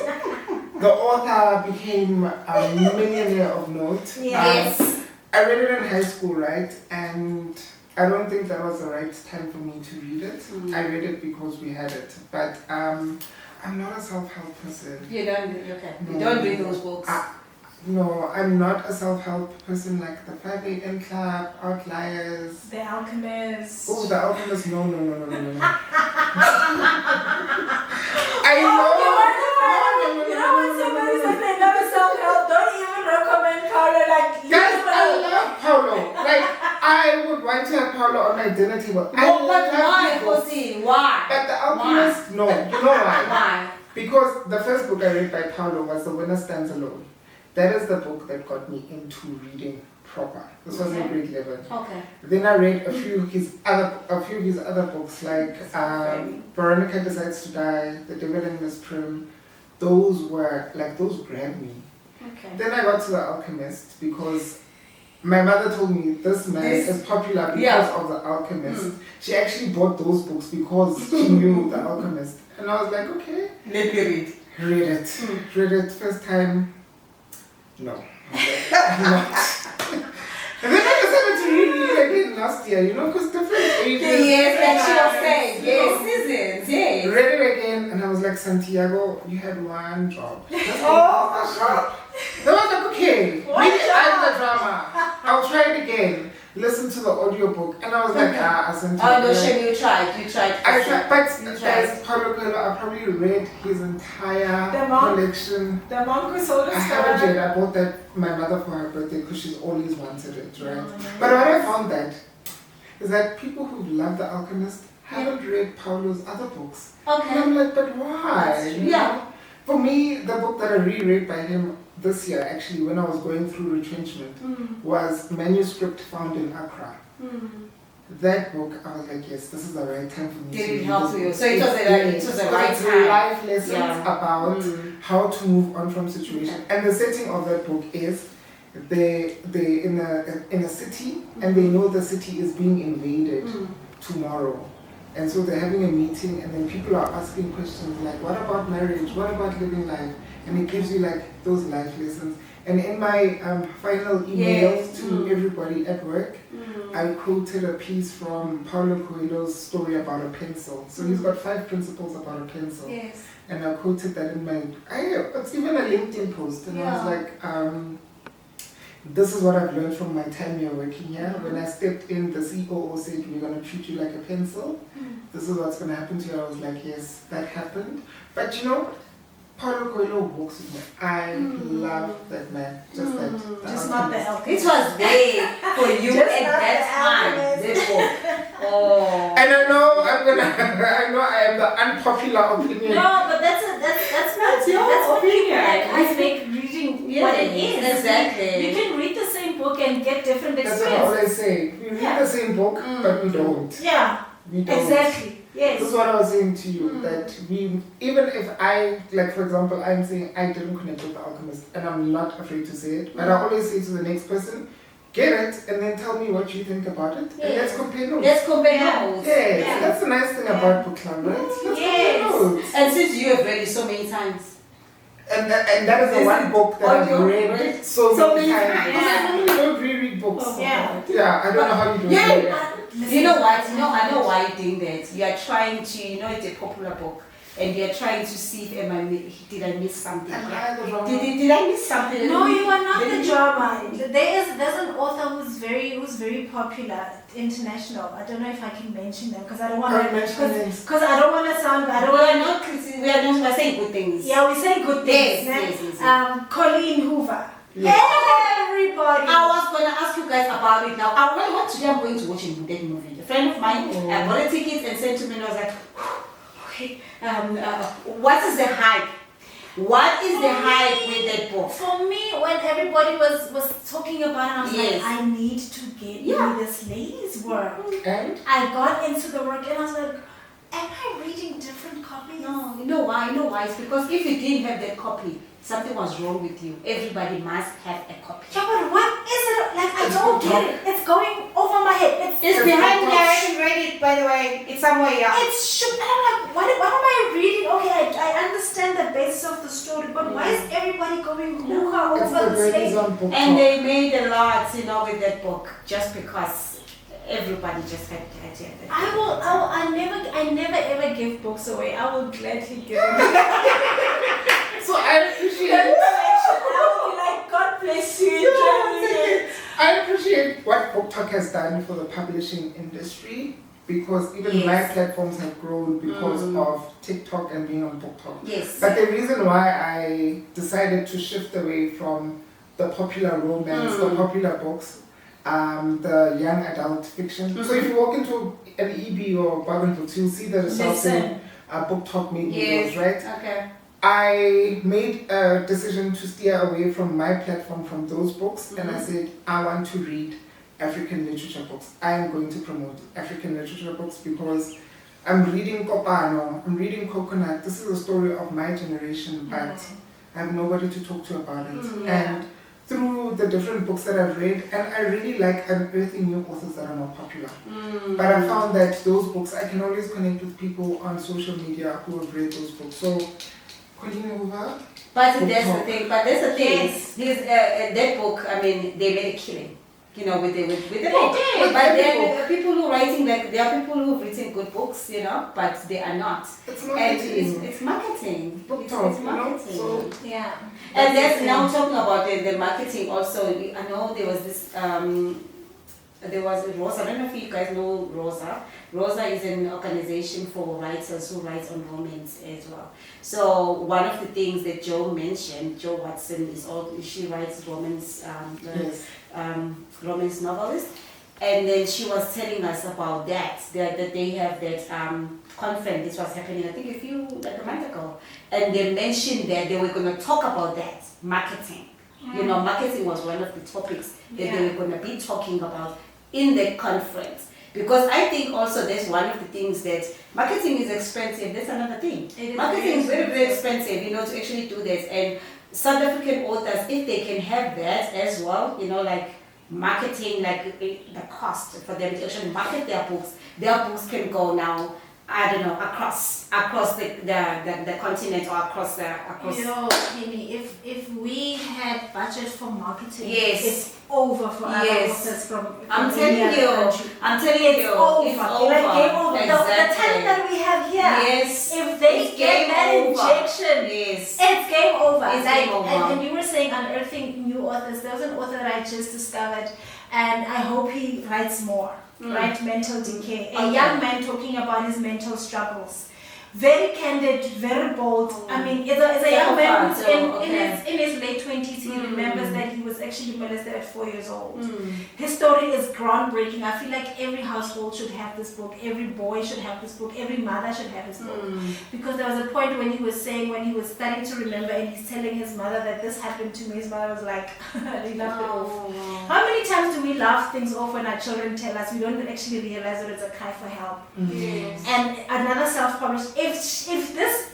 The author became a millionaire of note. Yes. I read it in high school, right? And I don't think that was the right time for me to read it. I read it because we had it, but I'm not a self-help person. You don't, okay. No. You don't read those books. No, I'm not a self-help person like the 5 a.m. Club, Outliers. The Alchemist. Oh, the Alchemist, no. I know. You know when somebody says they never self-help, don't even recommend Paulo like Guys, I love Paulo. Like, I would want to have Paulo on my dinner table. I But love why, books. Kgosi? Why? But the Alchemist, no. You know why? Why? Because the first book I read by Paulo was The Winner Stands Alone. That is the book that got me into reading proper. This was in grade 11. Okay. Then I read a few of his other books like Veronica Decides to Die, The Devil and Miss Prim. Those grabbed me. Okay. Then I got to The Alchemist because my mother told me this man is popular because of The Alchemist. She actually bought those books because she knew The Alchemist. And I was like, okay. Let me read. Read it. Read it first time. No. I'm not. And then I decided to read it again last year, because different ages. Yes, like she was saying. Yes, seasons. Yes. Read it again and I was like, Santiago, you had one job. Oh, Then I was like, okay, maybe One job. I'm the drama. I'll try it again. Listen to the audiobook. And I was like, Santiago. oh no, Shem, you tried. I tried, but You tried. as Paulo Coelho, I probably read his entire collection. The monk who sold I us haven't read. I bought that my mother for her birthday because she's always wanted it, right? But what I found is that people who love The Alchemist haven't read Paulo's other books. Okay. And I'm like, but why? You Yeah. know? For me, the book that I reread by him this year, actually, when I was going through retrenchment, was Manuscript Found in Accra. That book, I was like, yes, this is the right time for me Did to it read help this you? book. So it was the right It's time. life lessons Yeah. about how to move on from situations. And the setting of that book is they in a city and they know the city is being invaded tomorrow. And so they're having a meeting and then people are asking questions like, what about marriage? What about living life? And it gives you like those life lessons. And in my final emails to everybody at work, I quoted a piece from Paulo Coelho's story about a pencil. So he's got 5 principles about a pencil. Yes. And I quoted that in my, it's even a LinkedIn post. And I was like, this is what I've learned from my time here working here. When I stepped in, the COO said, we're going to treat you like a pencil. This is what's going to happen to you. I was like, yes, that happened. But Paulo Coelho walks with me. I love that man. Just that. Just not the Alchemist. It was there for you Just at not that the time. Alchemist. Therefore. Oh. And I know I am the unpopular opinion. No, but that's your what people opinion. like. I make reading what it is. Exactly. You can read the same book and get different That's what I always experiences. say. We read the same book, but we don't. Yeah. We don't. Exactly. Yes. This is what I was saying to you, that we, even if I, like for example, I'm saying I didn't connect with The Alchemist, and I'm not afraid to say it, but I always say to the next person, get it, and then tell me what you think about it, and let's compare notes. Let's compare notes. Yes, Yeah. that's the nice thing about book club, right? Let's compare notes. And since you have read it so many times. And that is the one book that I've read so many times. Yeah. Because I normally don't reread books. Yeah. Yeah, I don't know how you do it. Yeah. You know what? I know why you're doing that. You are trying to, it's a popular book, and you are trying to see if did I miss something? Am I the wrong Did I miss something? No, you are not Did the you- drama. There's an author who's very popular, international. I don't know if I can mention them because I don't want Alright, to. mention names. Because I don't want to sound. I don't We are want. not criticising, we're saying good things. Yeah, we say good things. Yes. Colleen Hoover. Yes. Everybody. I was going to ask you guys about it now. Today I'm going to watch that movie. A friend of mine bought the tickets and sent to me and I was like, okay, what is the hype? What is the hype with that book? For me, when everybody was talking about it, I was Yes. like, I need to get me this lady's work. And? I got into the work and I was like, am I reading different copies? No, you know why? It's because if you didn't have that copy, something was wrong with you. Everybody must have a copy. Yeah, but what is it? Like, I don't get it. It's going over my head. It's behind me. I haven't read it, by the way. It's somewhere here. It's shoot. And I'm like, what am I reading? Okay, I understand the basis of the story, but why is everybody going hookah It's over the this ladies lady? on book And talk. they made a lot, with that book, just because everybody just had to have that. I never ever give books away. I will gladly give them. So I appreciate. I will be like, God bless you. I appreciate what Book Talk has done for the publishing industry, because even my platforms have grown because of TikTok and being on Book Talk. Yes. But the reason why I decided to shift away from the popular romance, the popular books, the young adult fiction. So if you walk into an EB or Bargain Books, you'll see the results in Book Talk made videos, right? Okay. I made a decision to steer away from my platform from those books, and I said, I want to read African literature books. I am going to promote African literature books because I'm reading Kopano, I'm reading Coconut. This is a story of my generation, but I have nobody to talk to about it. And through the different books that I've read, and I really like unearthing new authors that are not popular. But I found that those books, I can always connect with people on social media who have read those books. So, continue over. But that's the thing. This that book, I mean, they made a killing. You know, with the book. But there are people who are writing, like, there are people who've written good books, you know, but they are not. It's marketing. And it's marketing. Book Talk, it's marketing. You know? So, Yeah. And that's now talking about the marketing also. I know there was this, there was Rosa. I don't know if you guys know Rosa. Rosa is an organization for writers who write on romance as well. So one of the things that Joe mentioned, Joe Watson, she writes romance, romance novelist. And then she was telling us about that they have that conference. This was happening, I think, like a month ago. And they mentioned that they were going to talk about that, marketing. You know, marketing was one of the topics that they were going to be talking about in the conference. Because I think also that's one of the things that marketing is expensive. That's another thing. Marketing is very, very expensive, you know, to actually do that. And South African authors, if they can have that as well, you know, like marketing, like the cost for them to actually market their books can go now, I don't know, across the continent or across. You know, Penny, if we had budget for marketing, yes, it's over for other authors from I'm telling you, it's over. Like game over. Exactly. The talent that we have here, yes, if they get that injection, yes, it's game over. It's game over. And you were saying unearthing new authors. There was an author that I just discovered, and I hope he writes more. Right, mental decay. A young man talking about his mental struggles. Very candid, very bold. I mean, it's a young man who's in his late 20s. He remembers that he was actually molested at 4 years old. His story is groundbreaking. I feel like every household should have this book. Every boy should have this book. Every mother should have this book. Because there was a point when he was saying, when he was starting to remember, and he's telling his mother that this happened to me. His mother was like, they laughed it off. How many times do we laugh things off when our children tell us? We don't actually realize that it's a cry for help. Yes. And another self-published, if this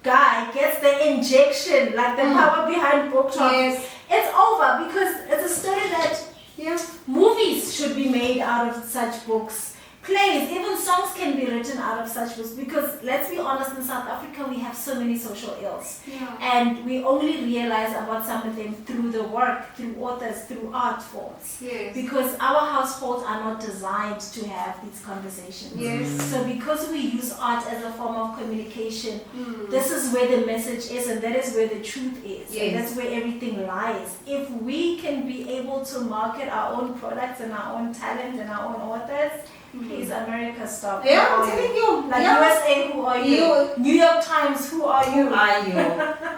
guy gets the injection, like the power behind Book Talk, it's over, because it's a story that movies should be made out of such books. Plays, even songs can be written out of such books, because let's be honest, in South Africa we have so many social ills, and we only realize about some of them through the work, through authors, through art forms, because our households are not designed to have these conversations. So because we use art as a form of communication, this is where the message is, and that is where the truth is, and that's where everything lies. If we can be able to market our own products and our own talent and our own authors, please, America, stop. Yeah, I'm telling you. Like USA, who are you? New York Times, who are you? Who are you?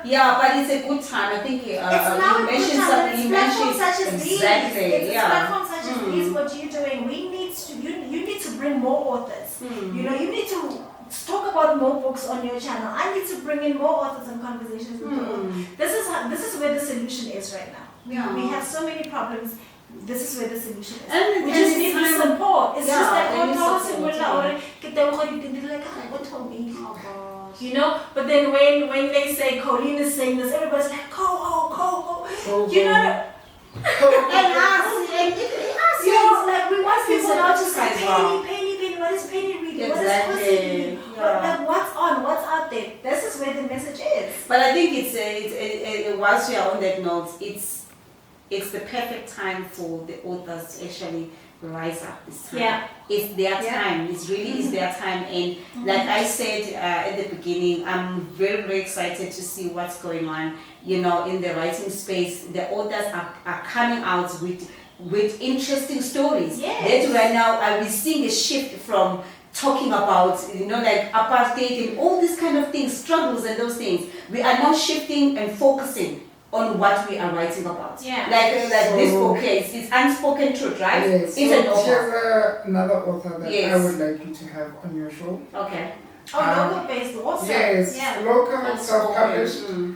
Yeah, but it's a good time. I think it's now you a good mentioned time. something. It's You platforms mentioned such as these. It's platforms such as these. What you're doing, we need to. You need to bring more authors. You know, you need to talk about more books on your channel. I need to bring in more authors and conversations with people. This is where the solution is right now. Yeah. We have so many problems. This is where the solution is. And we just need the support. It's just like, you know, but then when they say Colleen is saying this, everybody's like, go. You know, and us, you know, like we want people now to say, Penny, what is Penny reading? Exactly. What's out there? This is where the message is. But I think it's whilst we are on that note, it's the perfect time for the authors to actually rise up this time. Yeah. It's their Yeah. time. It really is their time. And like I said at the beginning, I'm very, very excited to see what's going on, you know, in the writing space. The authors are coming out with interesting stories. Yes. That right now we're seeing a shift from talking about, you know, like apartheid and all these kind of things, struggles and those things. We are now shifting and focusing on what we are writing about. Yeah. Like So- this book case, it's unspoken truth, right? Yes. It's So a novel. here's another author that Yes. I would like you to have on your show. Okay. Local based also. Yes, Yeah. local, self-published. Mm.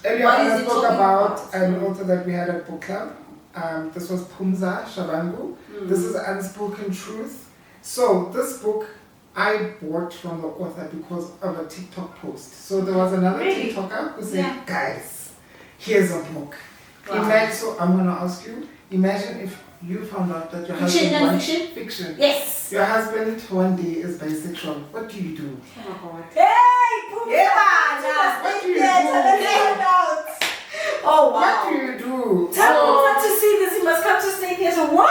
Earlier What on is I it spoke talking about about? an author that we had at book club. This was Pumza Shabangu. This is Unspoken Truth. So this book I bought from the author because of a TikTok post. So there was another Really? TikToker who said, Yeah. guys, here's a book. Wow. Imagine, so I'm going to ask you, imagine if you found out that your Fiction, husband non-fiction? fiction. Yes. Your husband one day is bisexual. What do you do? Oh my God. Hey, Pooh! What do you do? Oh What do wow. you do? Tell Pooh to see this. He must come to stay here. So what?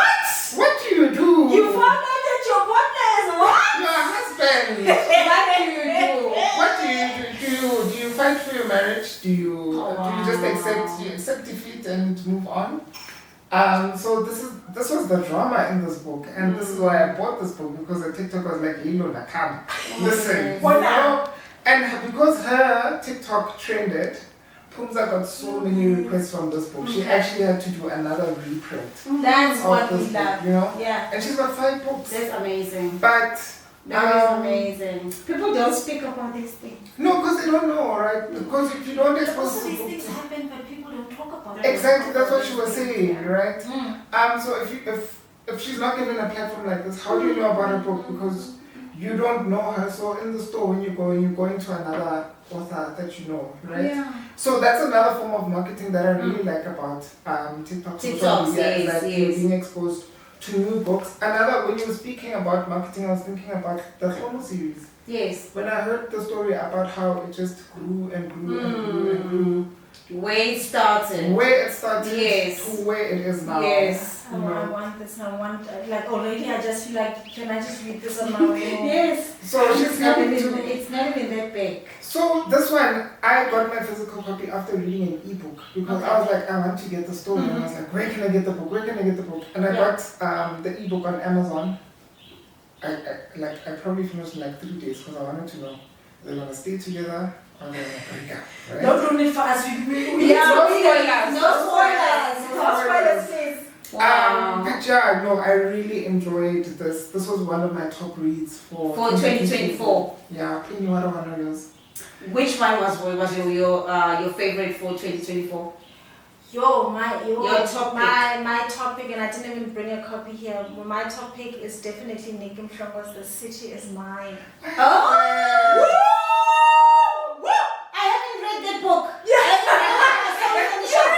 What do you do? You found out that your partner is what? Your husband. What do you do? What do you do? Do you fight for your marriage? Do you just accept defeat and move on? So this was the drama in this book, and this is why I bought this book, because the TikTok was like, "Hilo na come, listen, What you now? know." And because her TikTok trended, Pumza got so many requests from this book. She actually had to do another reprint That's of what we this book, love. you know. Yeah. And she's got 5 books. That's amazing. But That is amazing. People don't speak about these things. no, because they don't know, right? Because if you don't expose Also, the these book things to- happen, but people don't talk about it. exactly, that's what she was saying, right? Mm. So if she's not given a platform like this, how do you know about her book? Because you don't know her. So in the store, when you go into another author that you know, right? Yeah. So that's another form of marketing that I really like about TikTok. Social TikToks, media, is yes, that you're yes. being exposed to new books. Another, when you were speaking about marketing, I was thinking about the Homo series. Yes. When I heard the story about how it just grew and grew and grew and grew, Where it started. where it started Yes. to where it is now. Yes. Oh, I want this. I want like already. I just feel like, can I just read this on my way home? Yes. So she's It's not coming even. to. It's not even that big. So this one, I got my physical copy after reading an ebook because I was like, I want to get the story. And I was like, where can I get the book? Where can I get the book? And I Yeah. got the ebook on Amazon. I probably finished in like 3 days because I wanted to know, they're gonna stay together or they're gonna break up, right? Don't ruin it for us. We Yeah, no need to spoilers, No spoilers. no No spoilers. spoilers, please. But yeah, no, I really enjoyed this. This was one of my top reads for 2024. Yeah, Penny, what are one of yours? Which one was your favorite for 2024? Your topic. My topic, and I didn't even bring a copy here. My topic is definitely Nick Mhlongo's The City Is Mine. Oh! Woo! I haven't read that book. Yeah. I haven't read that. I saw it on the shelf.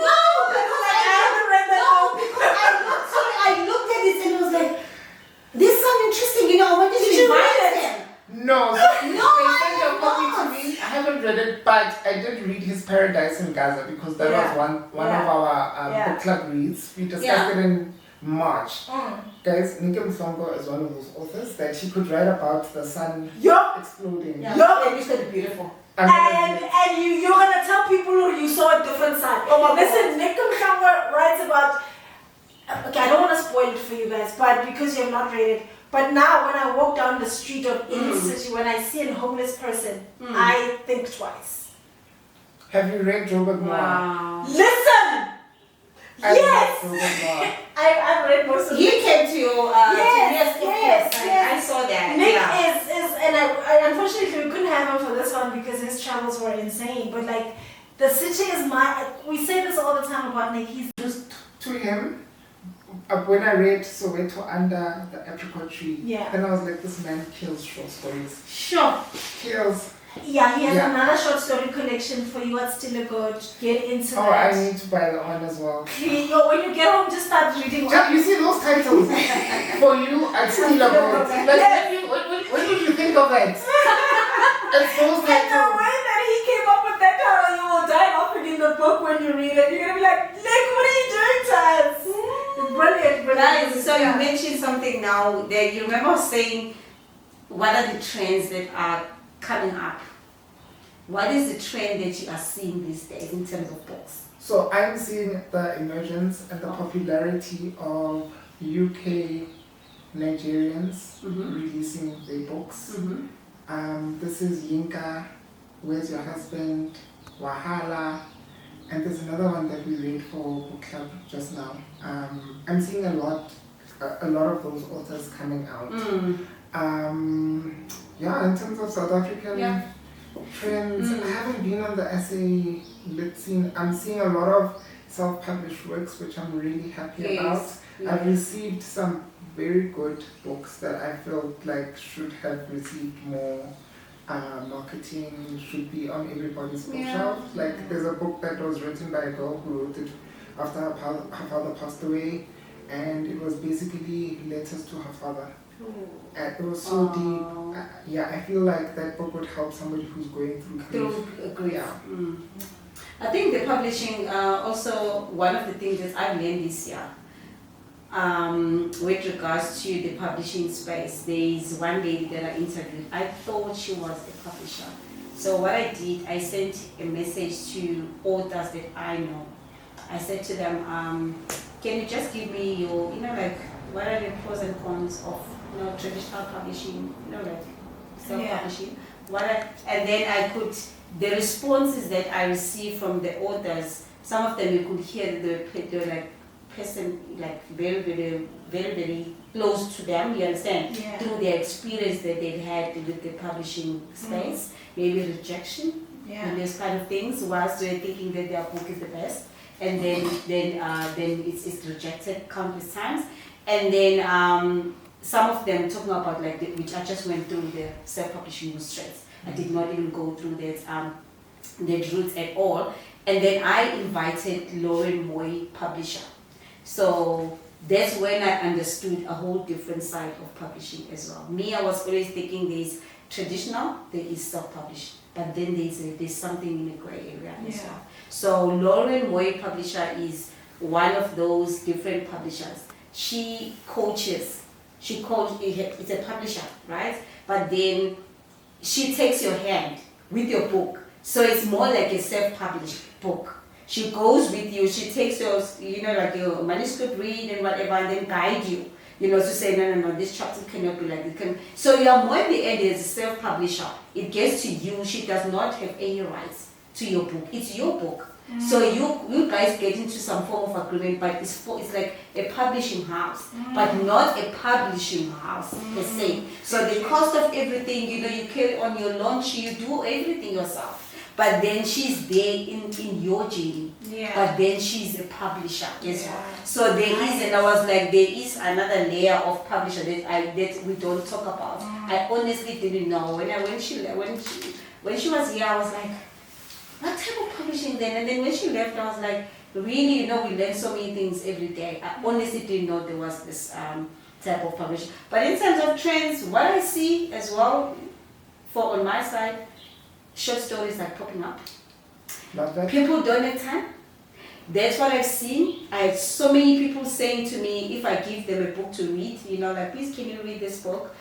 No, because I haven't read that no, book. because I looked at it and I was like, this sounds interesting. You know, I wanted Did to you invite read it? them. No, No, they I sent have a copy not. to me. I haven't read it, but I did read his Paradise in Gaza because that Yeah. was one Yeah. of our Yeah. book club reads. We discussed Yeah. it in March. Mm. Guys, Nick Mhlongo is one of those authors that he could write about the sun Yup. exploding. Yeah, Yo. it's gonna be beautiful. I'm gonna read it. And you're gonna tell people you saw a different side. Oh my Listen, Nick Mhlongo writes about. Okay, I don't want to spoil it for you guys, but because you have not read it. But now, when I walk down the street of any city, when I see a homeless person, I think twice. Have you read Robert Noir? Wow. Listen. I Yes! love Robert Noir. I've read most of He it. came to your Yes, of yes, course. yes. I saw that. Nick Yeah. is and I unfortunately we couldn't have him for this one because his travels were insane. But like, the city is my. We say this all the time about Nick. He's Just to him, when I read Soweto Under the Apricot Tree, Yeah. then I was like, this man kills short stories. Sure. Kills. yeah. He has Yeah. another short story collection for you. What's still a good? Get into Oh, I that. need to buy that one as well. When you get home, just start reading. Jack, you see those titles? For you, I'd still about it. Like, when did you think of that? It's those And the titles. way that he came up with that title, you will die laughing in the book when you read it. You're gonna be like, Nick, what are you doing to us? Guys, so you mentioned something now that you remember saying, what are the trends that are coming up? What is the trend that you are seeing these days in terms of books? So I'm seeing the emergence and the popularity of UK Nigerians releasing their books. This is Yinka, Where's Your Husband, Wahala, and there's another one that we read for book club just now. I'm seeing a lot of those authors coming out. Yeah, in terms of South African trends, I haven't been on the essay lit scene. I'm seeing a lot of self-published works, which I'm really happy about. I've received some very good books that I felt like should have received more marketing, should be on everybody's bookshelf. Like there's a book that was written by a girl who wrote it after her father passed away, and it was basically letters to her father. And it was so deep. Yeah, I feel like that book would help somebody who's going through grief. Yeah. I think the publishing, also one of the things that I've learned this year, with regards to the publishing space, there is one lady that I interviewed. I thought she was a publisher. So what I did, I sent a message to authors that I know. I said to them, can you just give me your, what are the pros and cons of traditional publishing, like self-publishing? And then I could, the responses that I received from the authors, some of them you could hear they were like person, like very, very, very, very close to them, you understand? Through their experience that they've had with the publishing space, maybe rejection, and those kind of things, whilst they're thinking that their book is the best, and then it's rejected countless times, and then some of them talking about which I just went through the self-publishing straight. I did not even go through that route at all. And then I invited Lauren Moy, publisher. So that's when I understood a whole different side of publishing as well. Me, I was always thinking there's traditional, there is self-published, but then there's something in the gray area as well. So Lauren Moy, publisher, is one of those different publishers. She coaches. It's a publisher, right? But then she takes your hand with your book. So it's more like a self-published book. She goes with you, she takes your, your manuscript read and whatever, and then guide you, to say, no, this chapter cannot be like this. So you are more in the end as a self-publisher. It gets to you, she does not have any rights to your book. It's your book. So you guys get into some form of agreement, but it's like a publishing house, but not a publishing house per se. So the cost of everything, you carry on your launch, you do everything yourself. But then she's there in your journey. But then she's a publisher as well. So there is, and I was like, there is another layer of publisher that we don't talk about. I honestly didn't know. When she was here, I was like, what type of publishing then? And then when she left, I was like, really, we learn so many things every day. I honestly didn't know there was this type of publishing. But in terms of trends, what I see as well, on my side, short stories are popping up. Love that. People don't have time. That's what I've seen. I have so many people saying to me, if I give them a book to read, please can you read this book?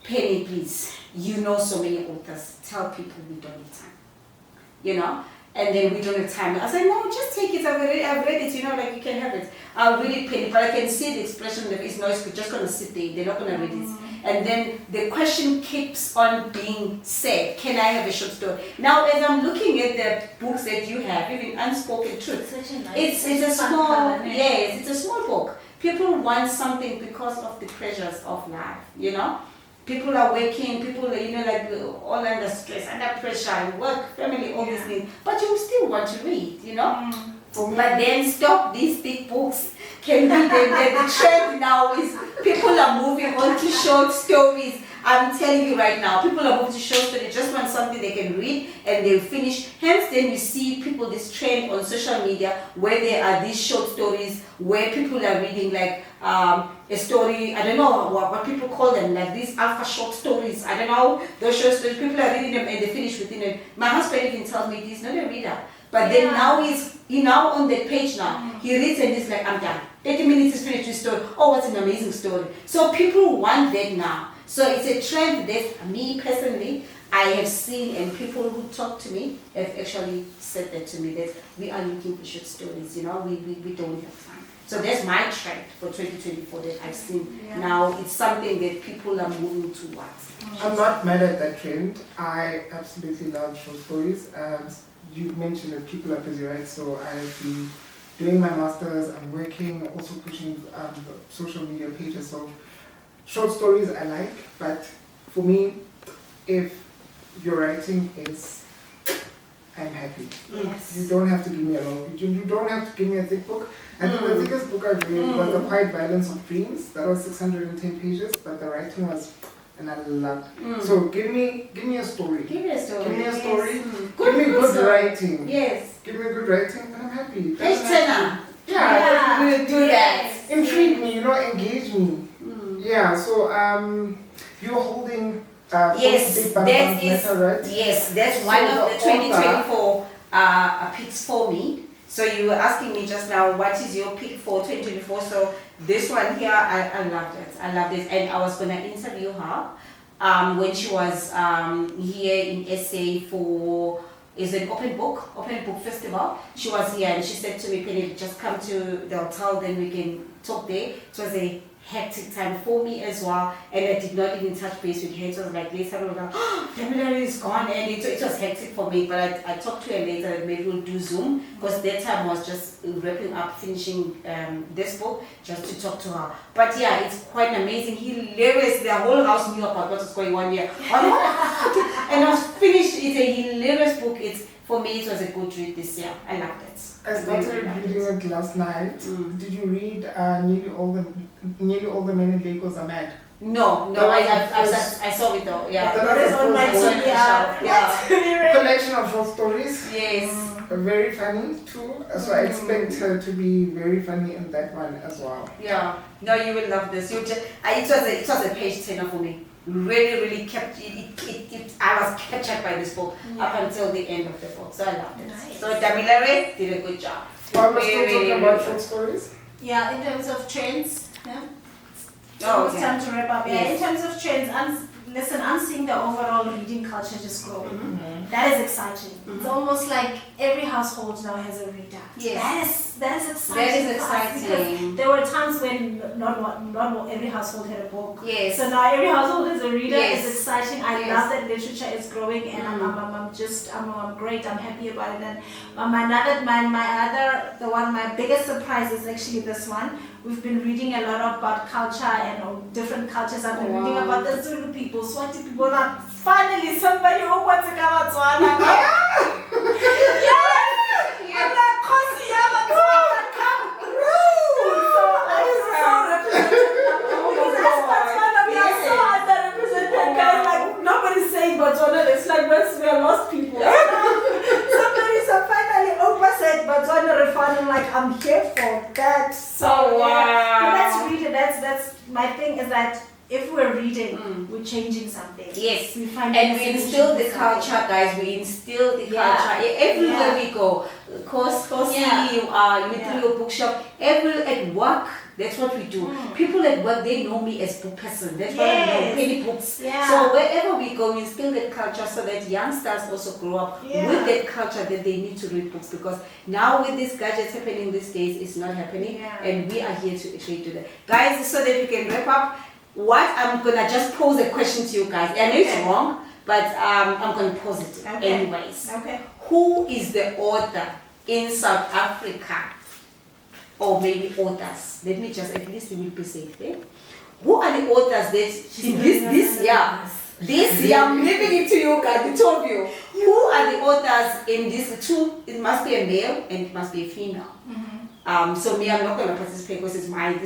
Penny, please. So many authors. Tell people we don't have time. And then we don't have time. I said, no, just take it. I've read it, you can have it. I'll read it, Penny, but I can see the expression that it's just going to sit there. They're not going to read it. And then the question keeps on being said, can I have a short story? Now, as I'm looking at the books that you have, even Unspoken Truth, it's a small, it's a small book. People want something because of the pressures of life, People are working, people are, all under stress, under pressure, work, family, all these things. But you still want to read, But then stop these big books. Can read them. The trend now is people are moving on to short stories. I'm telling you right now, people are moving to short stories. They just want something they can read and they'll finish. Hence, then you see this trend on social media where there are these short stories where people are reading a story. I don't know what people call them, like these alpha short stories. I don't know, those short stories. People are reading them and they finish within it. My husband even tells me he's not a reader. But then now he's now on the page now. He reads and he's like, I'm done. 30 minutes is finished with story. Oh, what's an amazing story. So people want that now. So it's a trend that me personally, I have seen, and people who talk to me have actually said that to me, that we are looking for short stories, you know, we don't have time. So that's my trend for 2024 that I've seen. Yeah. Now it's something that people are moving towards. I'm not mad at that trend. I absolutely love short stories. You mentioned that people are busy, right? So I've been doing my masters, I'm working, also pushing social media pages. So short stories I like, but for me, if your writing is, I'm happy. Yes. You don't have to give me a long, you don't have to give me a thick book. I think the thickest book I've read was The Quiet Violence of Dreams. That was 610 pages, but the writing was, and I loved it. So give me a story. Give me a story. Give me a story. Yes. Give me good story. writing. Yes. Give me good writing, and I'm happy. Page turner. Yeah. We will do that. Intrigue me, engage me. Yeah. So you're holding. Yes, that is, right? yes, that's one So of the the 2024 picks for me. So you were asking me just now, what is your pick for 2024? So this one here, I loved it. I loved it, and I was gonna interview her when she was here in SA for an open book festival. She was here and she said to me, Penny, just come to the hotel, then we can talk there. It was a hectic time for me as well, and I did not even touch base with her. It was like later on, like, oh, Debbie is gone, and it was hectic for me. But I talked to her later, and maybe we'll do Zoom, because that time was just wrapping up, finishing this book, just to talk to her. But yeah, it's quite amazing, hilarious. The whole house knew about what was going on here, and I was finished. It's a hilarious book. For me, it was a good read this year. I loved it. I started reading it last night. Did you read Nearly All the Men in Lagos Are Mad? No, I saw it though. Yeah, That is on my yeah. collection of short stories. Yes. Very funny too. So I expect her to be very funny in that one as well. Yeah. No, you will love this. It was a page turner for me. Really kept it. I was captured by this book up until the end of the book, so I loved it. Nice. So Damilare did a good job. Well, we're still talking about short stories. Yeah, in terms of trends, yeah. Oh, It's okay. time to wrap up. Yeah, Yes. in terms of trends, I'm seeing the overall reading culture just grow. That is exciting. It's almost like every household now has a reader. Yes. That is exciting. That is for us, exciting. because there were times when not every household had a book. Yes. So now every household is a reader. Yes. It's exciting. I Yes. love that literature is growing, and I'm great. I'm happy about it. And my biggest surprise is actually this one. We've been reading a lot about culture and different cultures. I've been reading about the Zulu people, Swati people. Now, finally, somebody who wants to come out to Yes! I'm like, Kgosi, come through! So I'm so represented. Because as Botswana, we are so underrepresented, guys. Like, nobody's saying Botswana. It's like we are lost people. So finally, Oprah said Botswana refund. I'm like, I'm here for that. So wow. But let's read it. That's my thing is that if we're reading, we're changing something. Yes. We find And we instill the culture, guys. We instill the culture everywhere we go. Kgosi, you through your bookshop, at work. That's what we do. People at work, they know me as book person. That's what I know, penny books. Yeah. So wherever we go, we instill that culture so that youngsters also grow up with that culture that they need to read books, because now with these gadgets happening these days, it's not happening, and we are here to actually do that. Guys, so that we can wrap up, I'm gonna just pose a question to you guys. I know it's wrong, but I'm gonna pose it anyways. Okay. Who is the author in South Africa? Or maybe authors. Let me just, at least we will be safe there. Who are the authors that in this year, I'm leaving it to you guys, the two of you. Who are the authors in this two? It must be a male and it must be a female. So me, I'm not going to participate because this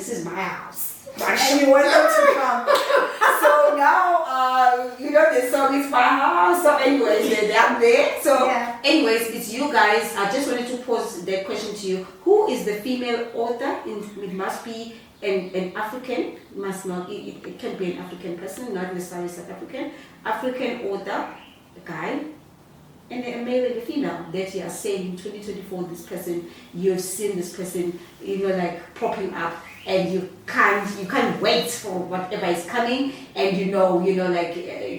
is my house. And you want them to come. So now, the song is my house. So anyways, they're there. So anyways, it's you guys. I just wanted to pose that question to you. Who is the female author? It must be an African. Must not. It can be an African person, not necessarily South African. African author, a guy. and a male and a female that you are saying 2024 this person, you've seen this person, like popping up, and you can't wait for whatever is coming, and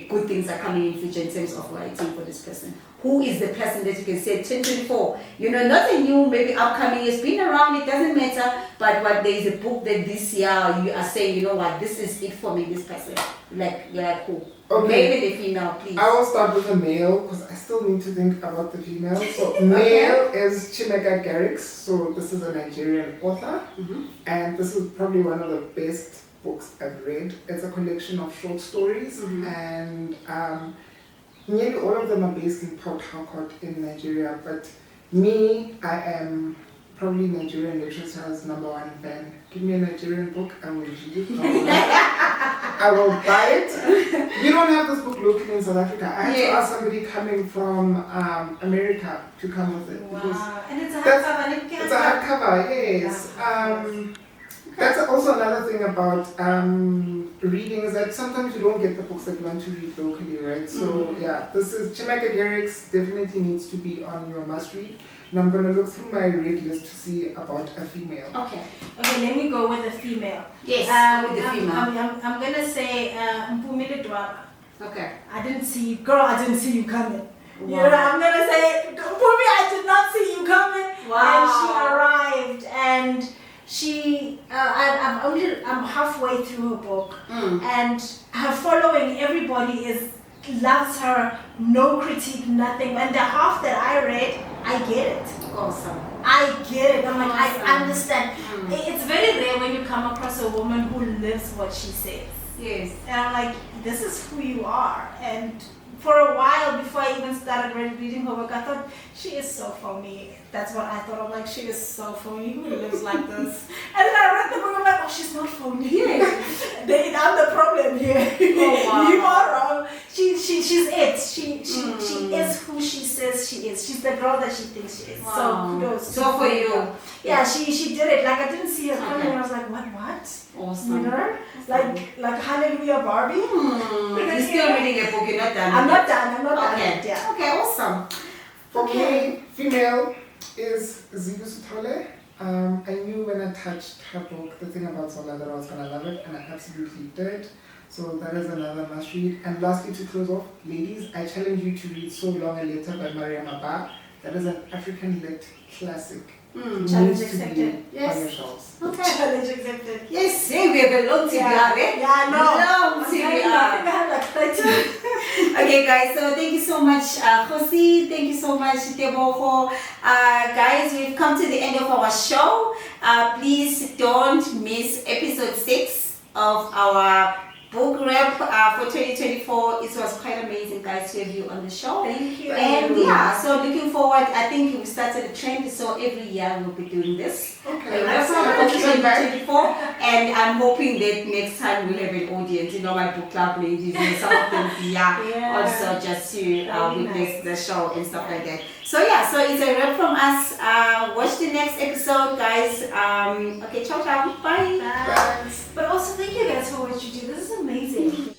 good things are coming in future in terms of writing for this person. Who is the person that you can say 2024? Not a new, maybe upcoming, it's been around, it doesn't matter, but what there is a book that this year you are saying, this is it for me, this person. You're like, who? Okay. Maybe the female, please. I will start with the male because I still need to think about the female. So male is Chimeka Garrix. So this is a Nigerian author, and this is probably one of the best books I've read. It's a collection of short stories, and nearly all of them are based in Port Harcourt in Nigeria. But me, I am probably Nigerian literature's #1 fan. Give me a Nigerian book, I will read it. I will buy it. You don't have this book locally in South Africa. I had to ask somebody coming from America to come with it. Wow. And it's a That's- hardcover. It's a hardcover, yes. That's also another thing about reading is that sometimes you don't get the books that you want to read locally, right? So this is Chimeka Garrix, definitely needs to be on your must read. And I'm going to look through my read list to see about a female. Okay. Okay, let me go with a female. Yes, with the female. I'm going to say Mpumile Dwaba. Okay. I didn't see you. Girl, I didn't see you coming. Wow. I'm going to say, Mpumi, I did not see you coming. Wow. And she arrived and I'm halfway through her book, and her following, everybody loves her, no critique, nothing. And the half that I read, I get it. Awesome. I get it. I'm like, Awesome. I understand. It's very rare when you come across a woman who lives what she says. Yes. And I'm like, this is who you are. And for a while, before I even started reading her work, I thought, she is so phony. That's what I thought. I'm like, she is so phony. Who lives like this? And then I read the book, I'm like, oh, she's not phony. I'm the problem here. Oh, wow. You are wrong. She's it. She is who she says she is. She's the girl that she thinks she is. Wow. So kudos. So for you. Yeah, she did it. Like, I didn't see her coming, and I was like, what? Awesome. Like Hallelujah Barbie. You're still reading a book, you're not done. I'm not done. Okay. Yeah. Okay, awesome. For me, female is Zivu Sutole. I knew when I touched her book, the thing about Zola, that I was going to love it, and I absolutely did. So that is another must read. And lastly, to close off, ladies, I challenge you to read So Long a Letter by Mariam Abba. That is an African-lit classic. Challenge Needs to be accepted. Yes. on your shelves. Okay. Challenge accepted. Yes, see, we have a long TBR, eh? Yeah, I know. Long I'm telling you, I think I have like 30. Okay, guys, so thank you so much, Kgosi. Thank you so much, Tebogo. Guys, we've come to the end of our show. Please don't miss episode 6 of our book wrap for 2024. It was quite amazing, guys, to have you on the show. Thank you. And so looking forward, I think we started a trend, so every year we'll be doing this. Okay, That's that's for all. 2024, and I'm hoping that next time we'll have an audience, my book club ladies, and some of them also just to witness the show and stuff like that. So so it's a wrap from us. Watch the next episode, guys. Okay, ciao, bye. But also, thank you guys for what you do. This is amazing.